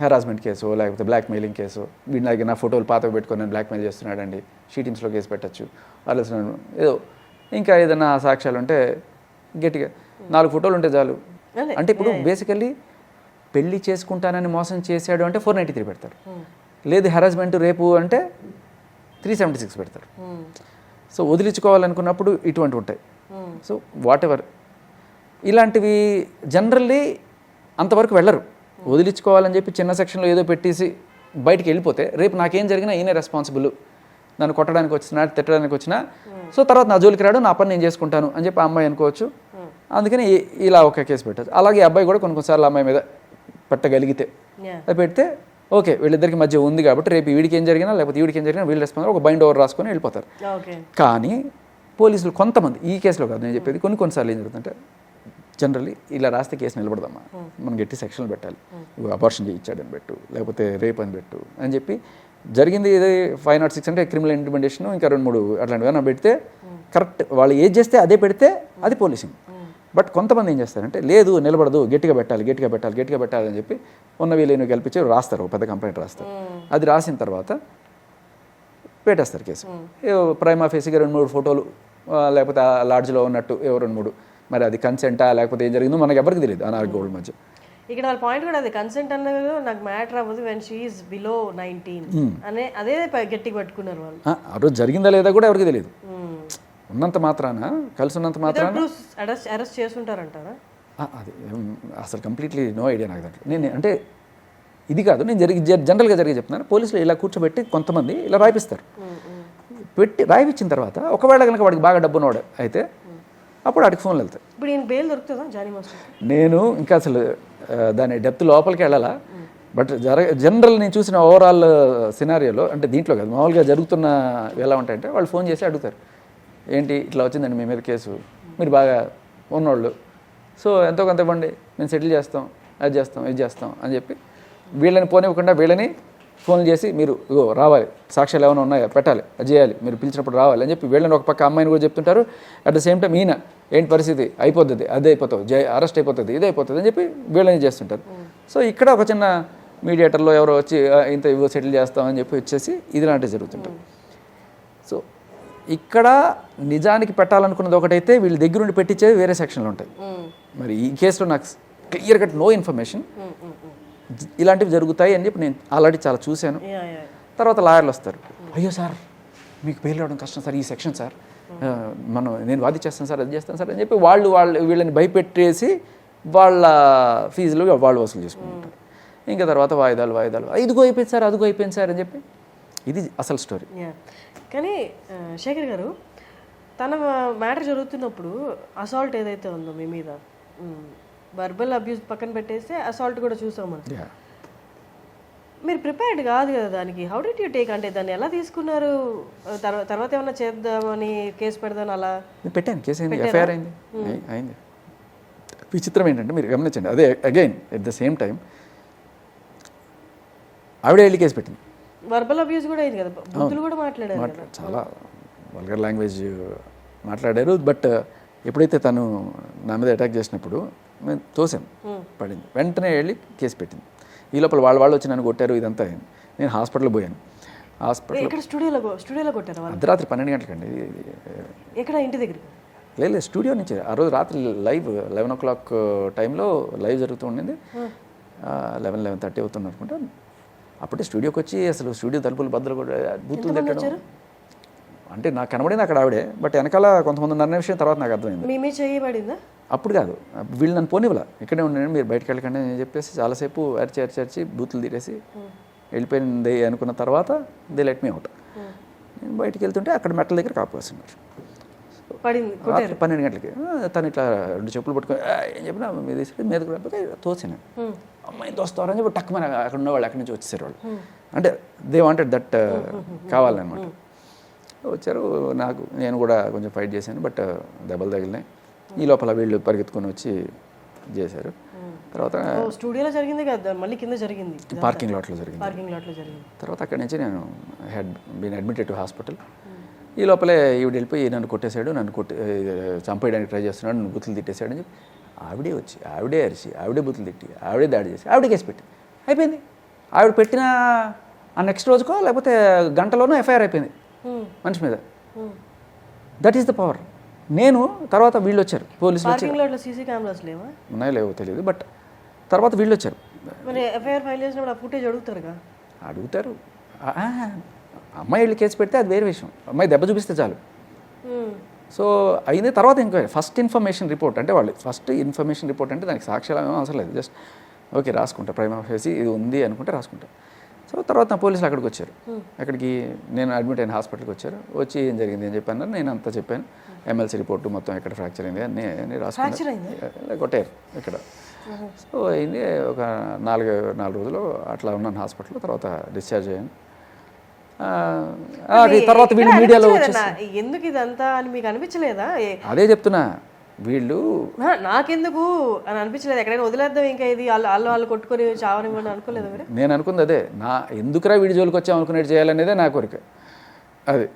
హెరాస్మెంట్ కేసు, లేకపోతే బ్లాక్మెయిలింగ్ కేసు, వీడి నా ఫోటోలు పాతవి పెట్టుకొని నేను బ్లాక్మెయిల్ చేస్తున్నాడండి, షీటింగ్స్లో కేసు పెట్టచ్చు, అలసిన ఏదో ఇంకా ఏదైనా సాక్ష్యాలు ఉంటే గట్టిగా 4 ఫోటోలు ఉంటే చాలు. అంటే ఇప్పుడు బేసికల్లీ పెళ్లి చేసుకుంటానని మోసం చేశాడు అంటే 493 పెడతారు, లేదు హెరాస్మెంట్ రేపు అంటే 376 పెడతారు. సో వదిలించుకోవాలనుకున్నప్పుడు ఇటువంటివి ఉంటాయి. సో వాట్ ఎవర్ ఇలాంటివి జనరల్లీ అంతవరకు వెళ్ళరు. వదిలించుకోవాలని చెప్పి చిన్న సెక్షన్లో ఏదో పెట్టేసి బయటికి వెళ్ళిపోతే రేపు నాకేం జరిగినా ఈయనే రెస్పాన్సిబుల్, నన్ను కొట్టడానికి వచ్చినా తిట్టడానికి వచ్చినా, సో తర్వాత నా జోలికి రాడు, నా పని నేను చేసుకుంటాను అని చెప్పి ఆ అమ్మాయి అనుకోవచ్చు. అందుకని ఇలా ఒక కేసు పెట్టచ్చు. అలాగే అబ్బాయి కూడా కొన్నిసార్లు అమ్మాయి మీద పెట్టగలిగితే Yeah. అది పెడితే ఓకే వీళ్ళిద్దరికి మధ్య ఉంది కాబట్టి రేపు వీడికి ఏం జరిగినా లేకపోతే వీడికి ఏం జరిగినా వీళ్ళు రెస్పాన్స్ ఒక బైండ్ ఓవర్ రాసుకొని వెళ్ళిపోతారు. ఓకే. కానీ పోలీసులు కొంతమంది, ఈ కేసులో కాదు నేను చెప్పేది, కొన్నిసార్లు ఏం జరుగుతుందంటే జనరల్లీ ఇలా రాస్తే కేసు నిలబడదమ్మా, మనం గట్టి సెక్షన్లు పెట్టాలి, అబార్షన్ చేయించాడని పెట్టు, లేకపోతే రేప్ అని పెట్టు అని చెప్పి జరిగింది ఇది 506 అంటే క్రిమినల్ ఇంప్లిమెంటేషన్ ఇంకా 2-3 అట్లాంటివి ఏమైనా పెడితే కరెక్ట్ వాళ్ళు ఏది చేస్తే అదే పెడితే అది పోలీసింగ్. బట్ కొంతమంది ఏం చేస్తారంటే లేదు నిలబడదు, గట్టిగా పెట్టాలి అని చెప్పి ఉన్న వీళ్ళని కల్పించి రాస్తారు, ఒక పెద్ద కంప్లైంట్ రాస్తారు. అది రాసిన తర్వాత పెట్టేస్తారు కేసు. ప్రైమా ఫేసిగా 2-3 ఫోటోలు లేకపోతే ఆ లాడ్జ్లో ఉన్నట్టు 2-3, మరి అది కన్సెంటా లేకపోతే ఏం జరిగిందో మనకు ఎవరికి తెలియదు ఆ 4 గోల్డ్ మధ్య. ఇక్కడ వాళ్ళ పాయింట్ కూడా అది కన్సెంట్ అన్నది నాకు మ్యాటర్ అవ్వదు వెన్ షీ ఈస్ బిలో 19 అనే అదే గట్టిగా పట్టుకున్నారు వాళ్ళు. ఆ రోజు జరిగిందా లేదా కూడా ఎవరికి తెలియదు. ఉన్నంత మాత్రాన కలిసి ఉన్నంత మాత్రాన అరెస్ట్ చేస్తుంటారంటారా? అది అసలు కంప్లీట్లీ నో ఐడియా నాకు దాంట్లో. నేను అంటే ఇది కాదు, నేను జనరల్గా జరిగే చెప్తున్నాను. పోలీసులు ఇలా కూర్చోబెట్టి కొంతమంది ఇలా రాయిపిస్తారు. పెట్టి రాయిపించిన తర్వాత ఒకవేళ కనుక వాడికి బాగా డబ్బు ఉన్నవాడు అయితే అప్పుడు వాడికి ఫోన్లు వెళ్తాయి. ఇప్పుడు ఈయన బెయిల్ దొరుకుతుందా జానీ మాస్టర్? నేను ఇంకా అసలు దాని డెప్త్ లోపలికి వెళ్ళాలా. బట్ జనరల్ నేను చూసిన ఓవరాల్ సినారియోలో అంటే దీంట్లో కాదు మామూలుగా జరుగుతున్న ఎలా ఉంటాయంటే వాళ్ళు ఫోన్ చేసి అడుగుతారు, ఏంటి ఇట్లా వచ్చిందండి మీ మీద కేసు, మీరు బాగా ఉన్నోళ్ళు, సో ఎంతో కొంత ఇవ్వండి, మేము సెటిల్ చేస్తాం, అది చేస్తాం, ఇది చేస్తాం అని చెప్పి వీళ్ళని పోనివ్వకుండా వీళ్ళని ఫోన్ చేసి మీరు ఇగో రావాలి, సాక్ష్యాలు ఏమైనా ఉన్నాయా పెట్టాలి, అది చేయాలి, మీరు పిలిచినప్పుడు రావాలి అని చెప్పి వీళ్ళని ఒక పక్క అమ్మాయిని కూడా చెప్తుంటారు. అట్ ద సేమ్ టైం ఈయన ఏంటి పరిస్థితి అయిపోతుంది, అదే అయిపోతుంది, అరెస్ట్ అయిపోతుంది, ఇదే అయిపోతుంది అని చెప్పి వీళ్ళని చేస్తుంటారు. సో ఇక్కడ ఒక చిన్న మీడియేటర్లో ఎవరో వచ్చి ఇంత ఇవో సెటిల్ చేస్తామని చెప్పి వచ్చేసి ఇదిలాంటివి జరుగుతుంటుంది. సో ఇక్కడ నిజానికి పెట్టాలనుకున్నది ఒకటైతే వీళ్ళ దగ్గరుండి పెట్టించేది వేరే సెక్షన్లు ఉంటాయి. మరి ఈ కేసులో నాకు క్లియర్ కట్ నో ఇన్ఫర్మేషన్, ఇలాంటివి జరుగుతాయి అని చెప్పి నేను ఆల్రెడీ చాలా చూశాను. తర్వాత లాయర్లు వస్తారు, అయ్యో సార్ మీకు బెయిల్ రావడం కష్టం సార్, ఈ సెక్షన్ సార్, నేను వాది చేస్తాను సార్, అది చేస్తాను సార్ అని చెప్పి వాళ్ళు వీళ్ళని భయపెట్టేసి వాళ్ళ ఫీజులు వాళ్ళు వసూలు చేసుకుంటారు. ఇంకా తర్వాత వాయిదాలు ఇదిగో అయిపోయింది సార్, అదిగో అయిపోయింది సార్ అని చెప్పి ఇది అసలు స్టోరీ. కానీ శేఖర్ గారు తన మ్యాటర్ జరుగుతున్నప్పుడు అసాల్ట్ ఏదైతే ఉందో మీ మీద, వర్బల్ అబ్యూస్ పక్కన పెట్టేస్తే అసాల్ట్ కూడా చూసాం మనం. మీరు ప్రిపేర్డ్ కాదు కదా దానికి. హౌ డిడ్ యూ టేక్, అంటే దాన్ని ఎలా తీసుకున్నారు? తర్వాత ఏమన్నా చేద్దామని కేసు పెడదామని అలా పెట్టాను, కేసు అయింది, ఎఫ్ఐఆర్ అయింది. విచిత్రం ఏంటంటే మీరు గమనించండి, అదే again at the same time ఆవిడ వెళ్ళి కేసు పెట్టింది. వర్బల్ అబ్యూస్ కూడా అయింది కదా, బుద్ధులు కూడా మాట్లాడారు, చాలా వల్గర్ లాంగ్వేజ్ మాట్లాడారు. బట్ ఎప్పుడైతే తను నా మీద అటాక్ చేసినప్పుడు మేము తోసాం, పడింది, వెంటనే వెళ్ళి కేసు పెట్టింది. ఈ లోపల వాళ్ళు వచ్చి నన్ను కొట్టారు, ఇదంతా అయింది. నేను హాస్పిటల్కి పోయాను. హాస్పిటల్ స్టూడియోలో కొట్టారు అర్ధరాత్రి 12 గంటలకండి. ఎక్కడ ఇంటి దగ్గర? లేదు స్టూడియో నుంచి. ఆ రోజు రాత్రి లైవ్ 11 o'clock టైంలో లైవ్ జరుగుతూ ఉండింది. 11-11:30 అవుతుంది అనుకుంటా. అప్పుడే స్టూడియోకి వచ్చి అసలు స్టూడియో తలుపులు బద్దలు కూడా బూతులు తిట్టడం, అంటే నాకు కనబడింది అక్కడ ఆవిడే, బట్ వెనకాల కొంతమంది ఉన్న విషయం తర్వాత నాకు అర్థమైంది. మీ చేయబడిందా? అప్పుడు కాదు, వీళ్ళు నన్ను పోనివ్వలా, ఇక్కడే ఉండండి మీరు బయటకు వెళ్ళకండి అని చెప్పేసి చాలాసేపు అరిచి బూతులు తీరేసి వెళ్ళిపోయింది అనుకున్న తర్వాత దే లెట్ మీ అవుట్. నేను బయటికి వెళ్తుంటే అక్కడ మెట్ల దగ్గర కాపుస్తున్నారు. 12 గంటలకి తను ఇట్లా 2 చెప్పులు పట్టుకొని ఏం చెప్పినా మీద కూడా తోసాను. అమ్మాయిని తోస్తారని చెప్పి టక్కుమని అక్కడ ఉన్నవాళ్ళు అక్కడి నుంచి వచ్చేసారు వాళ్ళు. అంటే దే వాంటెడ్ దట్ కావాలన్నమాట. వచ్చారు, నేను కూడా కొంచెం ఫైట్ చేశాను, బట్ దెబ్బలు తగిలినాయి. ఈ లోపల వీళ్ళు పరిగెత్తుకొని వచ్చి చేశారు. తర్వాత స్టూడియోలో జరిగింది కదా, మళ్ళీ కింద జరిగింది, పార్కింగ్ లాట్లో జరిగింది. తర్వాత అక్కడి నుంచి నేను బీన్ అడ్మిటెడ్ టు హాస్పిటల్. ఈ లోపలే ఈవిడ వెళ్ళిపోయి నన్ను కొట్టేశాడు, చంపేయడానికి ట్రై చేస్తున్నాడు, నన్ను బుతులు తిట్టేశాడు అని చెప్పి ఆవిడే వచ్చి ఆవిడే అరిచి ఆవిడే బుతులు తిట్టి ఆవిడే దాడి చేసి ఆవిడే కేసు పెట్టి అయిపోయింది. ఆవిడ పెట్టిన ఆ నెక్స్ట్ రోజుకో లేకపోతే గంటలోనూ ఎఫ్ఐఆర్ అయిపోయింది మనిషి మీద. That is the power. నేను తర్వాత వీళ్ళు వచ్చారు, పోలీసులు వచ్చారు. సీసీ కెమెరాస్ లేవా? ఉన్నాయో లేవో తెలియదు, బట్ తర్వాత వీళ్ళు వచ్చారు. మరి ఎఫ్ఐఆర్ ఫైల్ చేసినప్పుడు ఆ ఫుటేజ్ అడుగుతారు. అమ్మాయి వెళ్ళి కేసు పెడితే అది వేరే విషయం, అమ్మాయి దెబ్బ చూపిస్తే చాలు. సో అయిన తర్వాత ఎంక్వైరీ, ఫస్ట్ ఇన్ఫర్మేషన్ రిపోర్ట్ అంటే వాళ్ళు ఫస్ట్ ఇన్ఫర్మేషన్ రిపోర్ట్ అంటే దానికి సాక్ష్యాలు ఏమో అవసరం లేదు, జస్ట్ ఓకే రాసుకుంటా, ప్రైమా ఫేసి ఇది ఉంది అనుకుంటే రాసుకుంటా. సో తర్వాత నా పోలీసులు అక్కడికి వచ్చారు, అక్కడికి నేను అడ్మిట్ అయిన హాస్పిటల్కి వచ్చారు. వచ్చి ఏం జరిగింది అని చెప్పాను, నేను అంతా చెప్పాను. ఎమ్మెల్సీ రిపోర్టు మొత్తం ఎక్కడ ఫ్రాక్చర్ అయింది అని రాసుకున్నాను. కొట్టారు ఇక్కడ సో అయింది ఒక నాలుగు రోజులు అట్లా ఉన్నాను హాస్పిటల్లో. తర్వాత డిశ్చార్జ్ అయ్యాను. అది తర్వాత వీళ్ళు మీడియాలో వచ్చేసి ఎందుకు ఇదంతా అని మీకు అనిపించలేదా? అదే చెప్తున్నా, వీళ్ళు నాకెందుకు అని అనిపించలేదు? ఎక్కడైనా వదిలేద్దాం ఇంకా, ఇది వాళ్ళు కొట్టుకొని చావనివ్వండి అనుకోలేదు మీరు? నేను అనుకుంది అదే, ఎందుకురా వీడి జోలికి వచ్చాం అనుకునేది చేయాలనేదే నా కోరిక. అది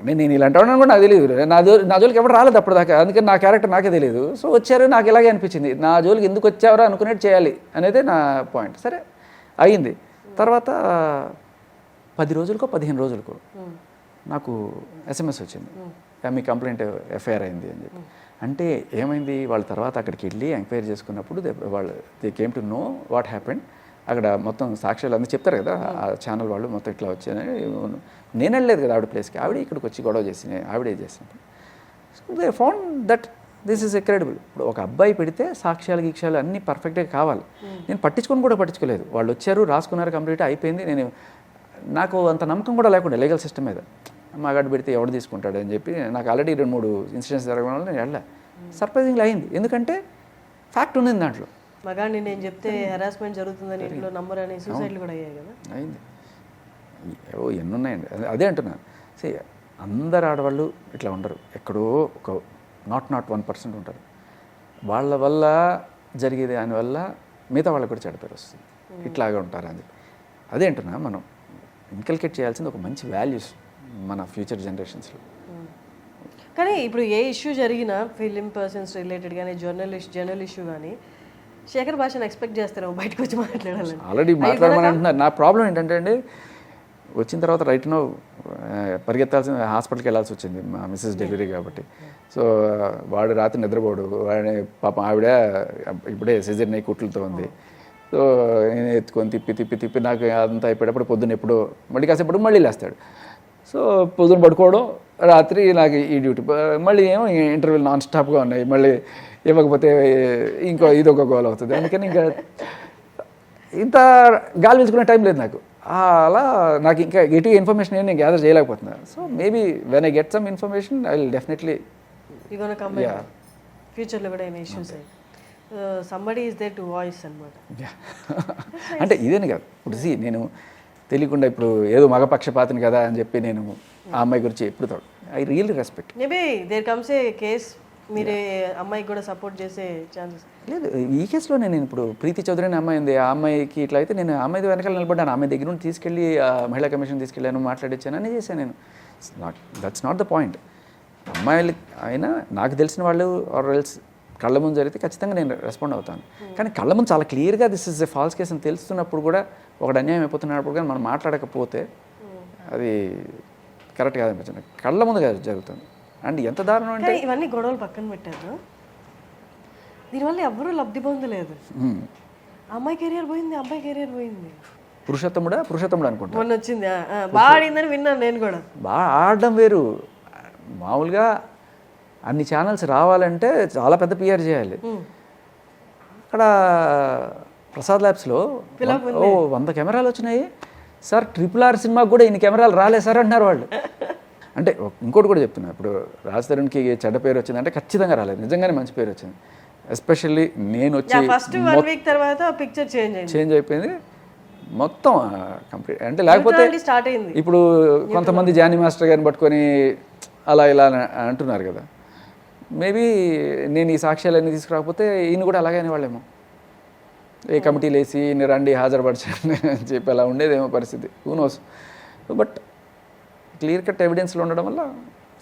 నేను ఇలాంటి వాడిని కూడా నాకు తెలియదు, నా జోలికి ఎవరు రాలేదు అప్పటిదాకా, అందుకని నా క్యారెక్టర్ నాకే తెలియదు. సో వచ్చారు, నాకు ఇలాగే అనిపించింది, నా జోలికి ఎందుకు వచ్చావరా అనుకునేది చేయాలి అనేదే నా పాయింట్. సరే అయింది. తర్వాత 10 రోజులకో 15 రోజులకో నాకు SMS వచ్చింది, మీ కంప్లైంట్ ఎఫ్ఐఆర్ అయింది అని చెప్పి. అంటే ఏమైంది, వాళ్ళ తర్వాత అక్కడికి వెళ్ళి ఎంక్వైరీ చేసుకున్నప్పుడు they came to know what happened. అక్కడ మొత్తం సాక్ష్యాలు అన్నీ చెప్తారు కదా ఆ ఛానల్ వాళ్ళు, మొత్తం ఇట్లా వచ్చాయని. నేను వెళ్ళలేదు కదా ఆవిడ ప్లేస్కి, ఆవిడ ఇక్కడికి వచ్చి గొడవ చేసి ఆవిడే చేసినప్పుడు. So they found that this is credible. ఇప్పుడు ఒక అబ్బాయి పెడితే సాక్ష్యాలు అన్నీ పర్ఫెక్ట్గా కావాలి. నేను పట్టించుకోలేదు. వాళ్ళు వచ్చారు, రాసుకున్నారు, కంప్లీట్ అయిపోయింది. నాకు అంత నమ్మకం కూడా లేకుండా లీగల్ సిస్టమ్ మీద, మాగాడు పెడితే ఎవడు తీసుకుంటాడు అని చెప్పి నాకు ఆల్రెడీ 2-3 ఇన్సిడెంట్స్ జరగడం వల్ల నేను వెళ్ళా. సర్ప్రైజింగ్లీ అయింది, ఎందుకంటే ఫ్యాక్ట్ ఉంది దాంట్లో. మగాడిని నేను చెప్తే హెరాస్మెంట్ జరుగుతుందని ఇంట్లో నంబర్ అని సూసైడ్లు కూడా అయ్యాయి కదా. అయింది, ఎన్ని ఉన్నాయండి. అదే అంటున్నాను, సే అందరు ఆడవాళ్ళు ఇట్లా ఉండరు, ఎక్కడో ఒక నాట్ 1% ఉంటారు. వాళ్ళ వల్ల జరిగేది దానివల్ల మిగతా వాళ్ళకి కూడా చెడ్డ పేరు వస్తుంది, ఇట్లాగే ఉంటారు అని. అదే అంటున్నా, మనం ఇన్కల్కేట్ చేయాల్సింది ఒక మంచి వాల్యూస్ మన ఫ్యూచర్ జనరేషన్స్లో. కానీ ఇప్పుడు ఏ ఇష్యూ జరిగినా ఫిలిం పర్సన్స్ రిలేటెడ్ కానీ జర్నల్ ఇష్యూ కానీ శేఖర్ భాషను ఎక్స్పెక్ట్ చేస్తారు బయటకు వచ్చి మాట్లాడాలని. ఆల్రెడీ మాట్లాడమని అంటున్నారు. నా ప్రాబ్లం ఏంటంటే అండి, వచ్చిన తర్వాత రైట్ నో పరిగెత్తాల్సిన హాస్పిటల్కి వెళ్ళాల్సి వచ్చింది, మా మిస్సెస్ డెలివరీ కాబట్టి. సో వాడు రాత్రి నిద్రపోడు, వాడి పాపం ఆవిడ ఇప్పుడే సిజర్ని కుట్లతో ఉంది. సో నేను ఎత్తుకొని తిప్పి నాకు అంతా అయిపోయేటప్పుడు పొద్దున్న ఎప్పుడో మళ్ళీ కాసేపటి మళ్ళీ లేస్తాడు. సో పొద్దున్న పడుకోవడం, రాత్రి నాకు ఈ డ్యూటీ, మళ్ళీ ఏమో ఇంటర్వ్యూలు నాన్ స్టాప్గా ఉన్నాయి, మళ్ళీ ఇవ్వకపోతే ఇదొక గోల్ అవుతుంది. అందుకని ఇంకా ఇంత గాలి పీల్చుకునే టైం లేదు నాకు. అలా నాకు ఇంకా గట్టిగా ఇన్ఫర్మేషన్ నేను గ్యాదర్ చేయలేకపోతున్నాను. So maybe when I get some information I will definitely ఫ్యూచర్లో కూడా ఏమైనా ఇష్యూస్ అయ్యి somebody is there to voice అన్నమాట. అంటే ఇదేని కాదు, ఇప్పుడు నేను తెలియకుండా ఇప్పుడు ఏదో మగపక్షపాతిని కదా అని చెప్పి నేను ఆ అమ్మాయి గురించి ఎప్పుడు I really respect. Maybe there comes a case మీరే అమ్మాయికి కూడా సపోర్ట్ చేసే ఛాన్సెస్ లేదు. ఈ కేసులో నేను ఇప్పుడు ప్రీతి చౌదరి అనే అమ్మాయి ఉంది, ఆ అమ్మాయికి ఇట్లా అయితే నేను ఆ అమ్మాయి వెనకాల నిలబడ్డాను, ఆమె దగ్గర నుండి తీసుకెళ్ళి మహిళా కమిషన్ తీసుకెళ్ళాను, మాట్లాడించాను, అన్నీ చేశాను నేను. That's not the point. అమ్మాయిలు అయినా నాకు తెలిసిన వాళ్ళు ఆర్ ఎల్స్ కళ్ళ ముందు జరిగితే ఖచ్చితంగా నేను రెస్పాండ్ అవుతాను. కానీ కళ్ళ ముందు చాలా క్లియర్గా this is a false case అని తెలుస్తున్నప్పుడు కూడా, ఒకటి అన్యాయం అయిపోతున్నప్పుడు కానీ మనం మాట్లాడకపోతే అది కరెక్ట్ కాదనిపించింది. కళ్ళ ముందు జరుగుతుంది. అండ్ ఎంత దారుణం అంటే ఇవన్నీ గొడవలు పక్కన పెట్టారు, దీనివల్ల ఎవరూ లబ్ధి పొందలేదు. అమ్మాయి కెరియర్ పోయింది, అబ్బాయి కెరియర్ పోయింది. పురుషోత్తముడు అనుకుంటా మొన్న వచ్చింది, బాగా ఆడిందని విన్నాను నేను కూడా. బాగా ఆడడం వేరు, మామూలుగా అన్ని ఛానల్స్ రావాలంటే చాలా పెద్ద పిఆర్ చేయాలి. అక్కడ ప్రసాద్ ల్యాబ్స్లో 100 కెమెరాలు వచ్చినాయి సార్, RRR సినిమాకి కూడా ఇన్ని కెమెరాలు రాలేదు సార్ అంటున్నారు వాళ్ళు. అంటే ఇంకోటి కూడా చెప్తున్నా, ఇప్పుడు రాజ్ తరుణ్కి చెడ్డ పేరు వచ్చిందంటే ఖచ్చితంగా రాలేదు, నిజంగానే మంచి పేరు వచ్చింది. ఎస్పెషల్లీ నేను వచ్చి ఫస్ట్ 1 వీక్ తర్వాత పిక్చర్ చేంజ్ అయిపోయింది మొత్తం కంప్లీట్. అంటే లేకపోతే స్టార్ట్ అయింది. ఇప్పుడు కొంతమంది జానీ మాస్టర్ గారిని పట్టుకొని అలా ఇలా అంటున్నారు కదా, మేబీ నేను ఈ సాక్ష్యాలన్నీ తీసుకురాకపోతే ఈయన కూడా అలాగే అనేవాళ్ళేమో, ఏ కమిటీలు వేసి ఈయన రండి హాజరుపరచండి అని చెప్పి అలా ఉండేదేమో పరిస్థితి, who knows. But clear cut ఎవిడెన్స్లో ఉండడం వల్ల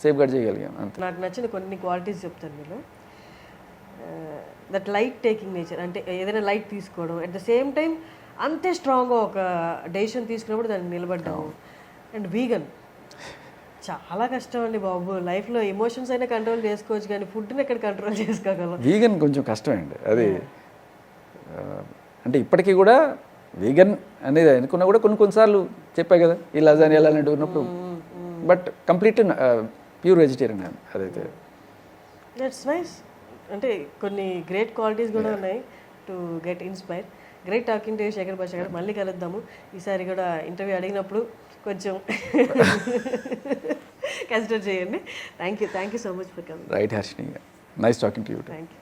సేఫ్ గార్డ్ చేయగలిగాం అంతే. నాకు నచ్చిన కొన్ని క్వాలిటీస్ చెప్తాను మీరు. దట్ లైట్ టేకింగ్ నేచర్, అంటే ఏదైనా లైట్ తీసుకోవడం, అట్ ద సేమ్ టైం అంతే స్ట్రాంగ్గా ఒక డెసిషన్ తీసుకున్నప్పుడు దాన్ని నిలబడ్డాము. అండ్ వీగన్ చాలా కష్టం అండి బాబు, లైఫ్లో ఎమోషన్స్ అయినా కంట్రోల్ చేసుకోవచ్చు కానీ ఫుడ్ని ఎక్కడ కంట్రోల్ చేసుకోగలం. వీగన్ కొంచెం కష్టం అండి అది. అంటే ఇప్పటికీ కూడా వీగన్ అనేది అనుకున్నా కూడా కొన్నిసార్లు చెప్పా కదా ఈ లజాని వెళ్ళాలంటూ ఉన్నప్పుడు, బట్ కంప్లీట్ ప్యూర్ వెజిటేరియన్ అదైతే. That's nice. అంటే కొన్ని గ్రేట్ క్వాలిటీస్ కూడా ఉన్నాయి to get inspire. Great talking to Shekhar Basha గారు. మళ్ళీ కలుద్దాము. ఈసారి కూడా ఇంటర్వ్యూ అడిగినప్పుడు కొంచెం కన్సిడర్ చేయండి. Thank you so much for coming. Right Harshini, nice talking to you. Thank you.